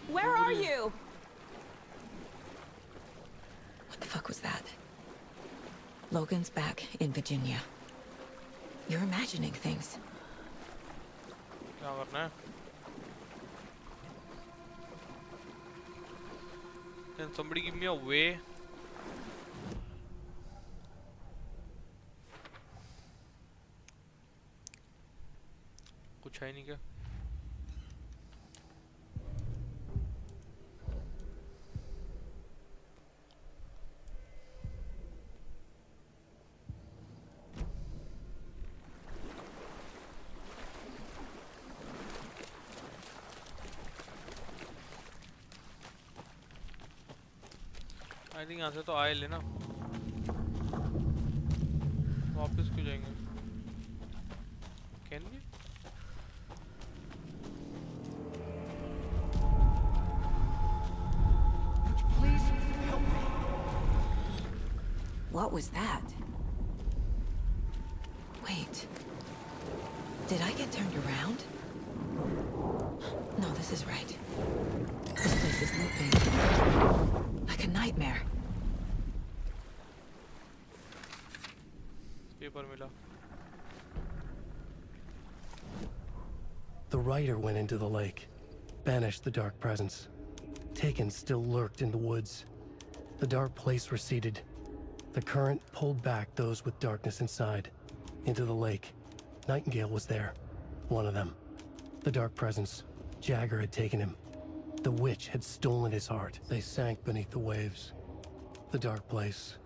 Where are you? What the fuck was that? Logan's back in Virginia. You're imagining things. क्या करना है? Can somebody give me a way? कुछ है नहीं क्या? आई थिंक यहाँ से तो आए लेना, वापस क्यों जाएंगे? Can we? Please help me. What was that? Wait. Did I get turned around? No, this is right. This place is looping. Like a nightmare. Paper मिला. The rider went into the lake, banished the dark presence. Taken still lurked in the woods. The dark place receded. The current pulled back those with darkness inside, into the lake. Nightingale was there, one of them. The dark presence, Jagger had taken him. The witch had stolen his heart. They sank beneath the waves. The dark place,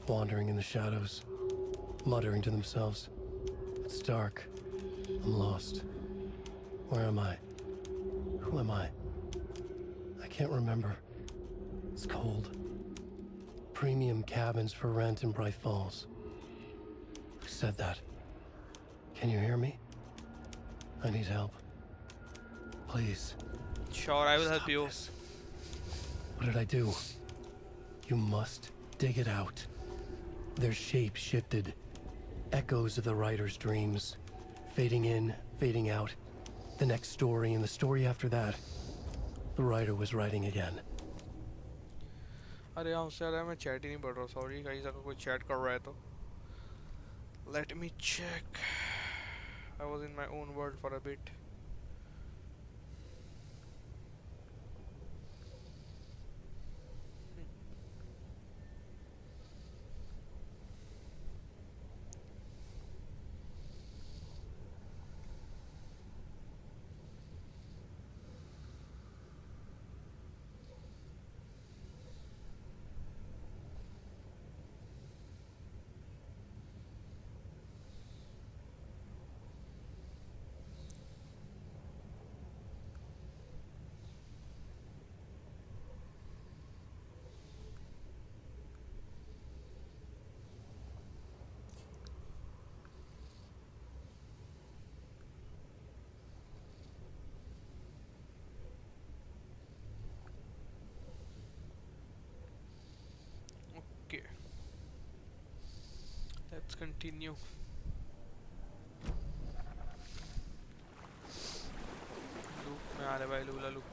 wandering in the shadows, muttering to themselves. It's dark. I'm lost. Where am I? Who am I? I can't remember. It's cold. Premium cabins for rent in Bright Falls. Who said that? Can you hear me? I need help. Please. Sure, I will help you. This. What did I do? You must dig it out. Their shape shifted. Echoes of the writer's dreams. Fading in, fading out. The next story and the story after that. The writer was writing again. अरे यहाँ उससे मैं chat ही नहीं पढ़ रहा, sorry guys अगर कोई chat कर रहा है तो let me check. I was in my own world for a bit. Okay, let's continue. Loop में आ रहे भाई, लूला लूप.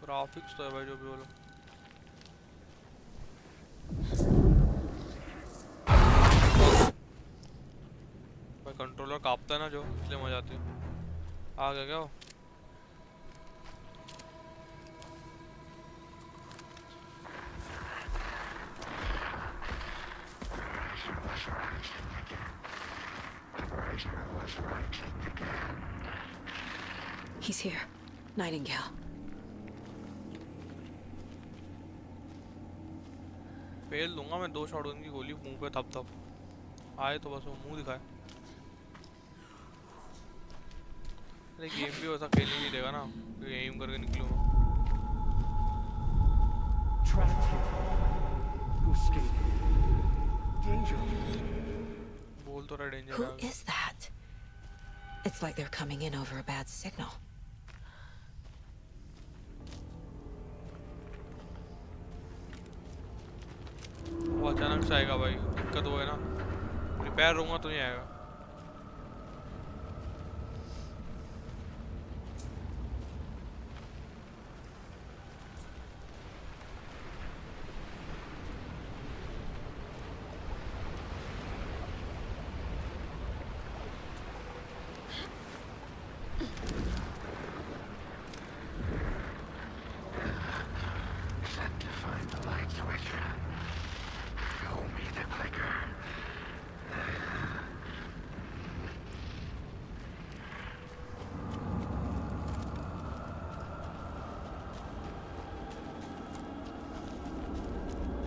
ग्राफिक्स तो है भाई जो भी बोलो. भाई कंट्रोलर कांपता है ना जो, इसलिए मजा आती है. आ गया क्या वो? He's here. Nightingale. फेल दूंगा मैं 2 शॉट उनकी गोली मुंह पे थप थप आए तो बस वो मुंह दिखाए. अरे गेम भी वैसा खेल नहीं देगा ना, एम करके निकलूँ. बोल तो रहा danger. Who is that? It's like they're coming in over a bad signal. वो अचानक से आएगा भाई, दिक्कत वो है ना, प्रिपेयर रहूँगा तो नहीं आएगा.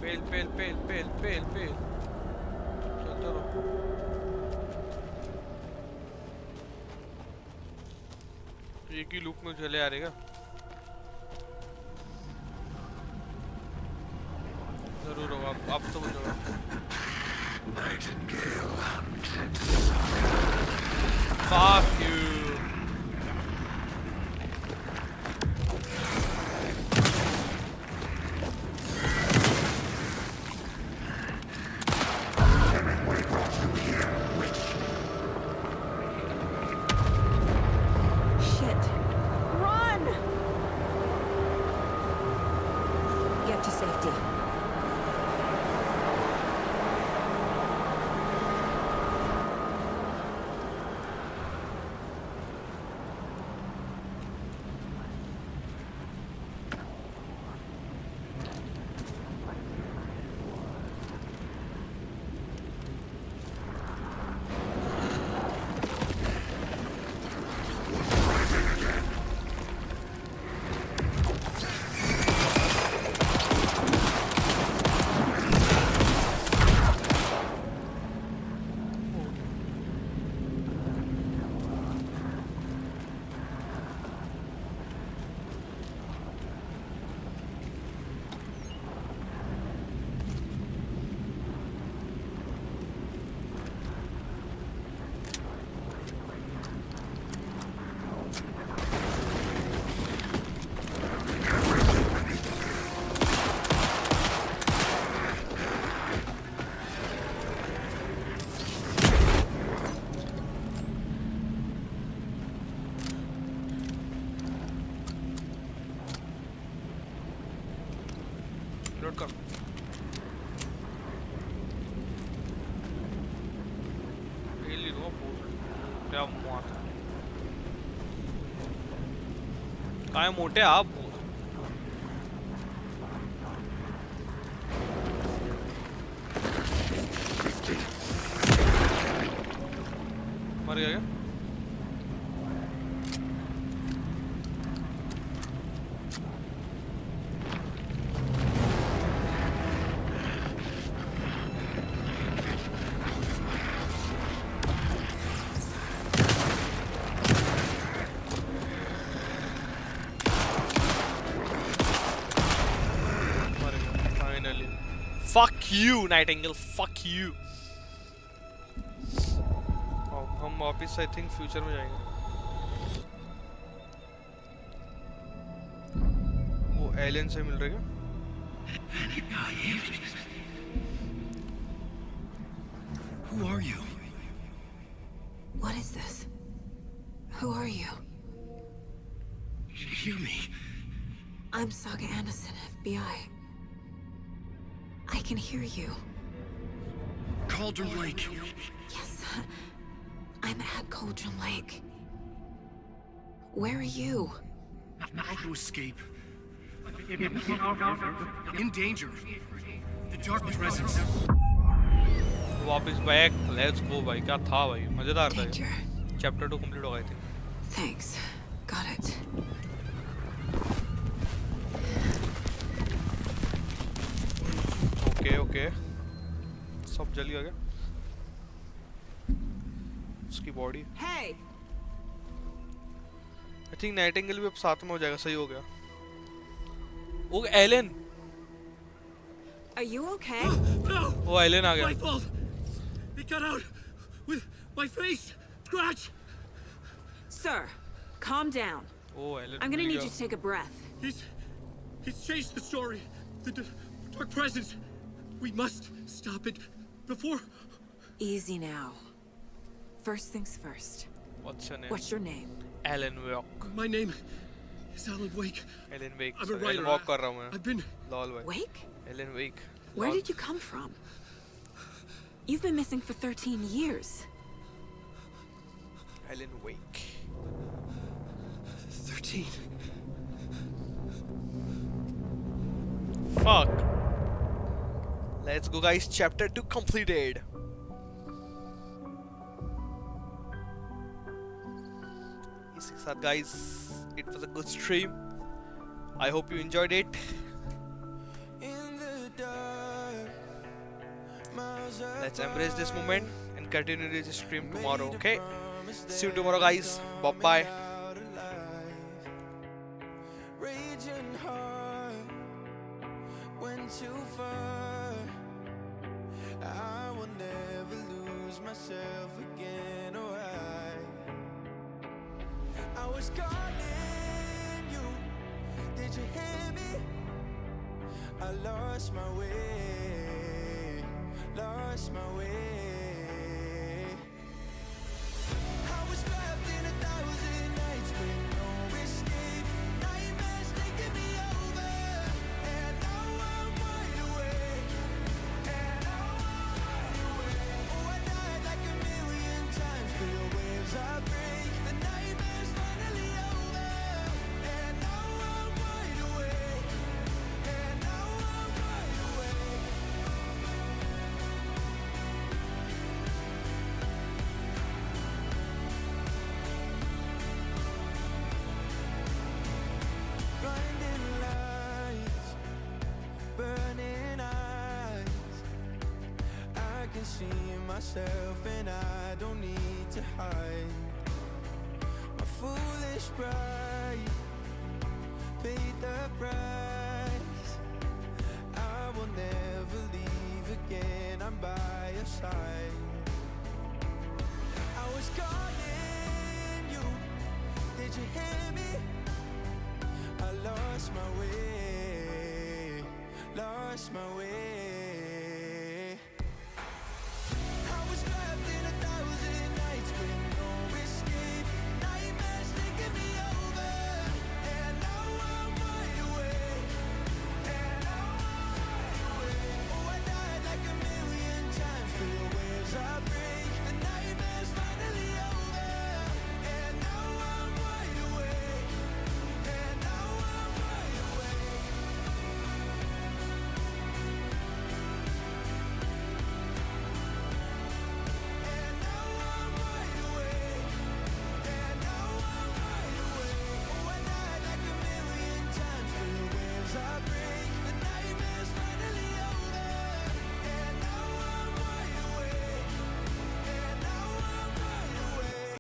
Fail, fail, fail, fail, fail, fail. चलते रहो. एक ही लूप में चले आ रहेगा. जरूर होगा. आप तो बोलो. Nightingale hunted. Fuck you. Shit. Run! Get to safety. Load कर. Really no boat. क्या मार. काय मोठे आप. मर गया क्या? Fuck you, Nightingale. Fuck you. हम वापिस I think फ्यूचर में जाएंगे. वो एलियन से मिल रहे क्या? Who are you? What is this? Who are you? Hear me. I'm Saga Anderson, FBI. I can hear you. Cauldron Lake. Yes, I'm at Cauldron Lake. Where are you? How to escape. In danger. The dark presence. वापिस back. Let's go भाई. क्या था भाई. मजेदार था. Danger. Chapter 2 complete हो गए थे. Thanks. Got it. Okay okay. सब जल गया क्या? उसकी body. Hey! I think Nightingale भी अब साथ में हो जाएगा. सही हो गया. ओ alien. Are you okay? No! वो एलियन आ गया. My fault! It got out with my face scratch! Sir, calm down. Oh alien. I'm gonna need you to take a breath. He's changed the story. The dark presence. We must stop it before. Easy now. First things first. What's your name? What's your name? Alan Wake. My name is Alan Wake. Alan Wake. I'm a Alan writer. Walk कर रहा हूँ मैं. I've been lol भाई. Wake? Alan Wake. Where did you come from? You've been missing for 13 years. Alan Wake. 13. Fuck. Let's go guys. Chapter 2 completed. इसके साथ guys, it was a good stream. I hope you enjoyed it. In the dark. Let's embrace this moment and continue this stream tomorrow. Okay, see you tomorrow, guys. Bye bye. Raging heart went too far. I will never lose myself again. Oh, I was calling you. Did you hear me? I lost my way. Lost my way. I was trapped in 1,000 nights with no escape. Nightmares taking me over, and now I'm wide awake. And now I'm wide awake. Oh, I died like 1,000,000 times, feel the waves I break. The nightmare's finally over, and now I'm wide awake. And now I'm wide awake. Blinding lights, burning eyes. I can see myself and I don't need to hide. My foolish pride paid the price. I will never leave again, I'm by your side. I was calling you, did you hear me? I lost my way, lost my way.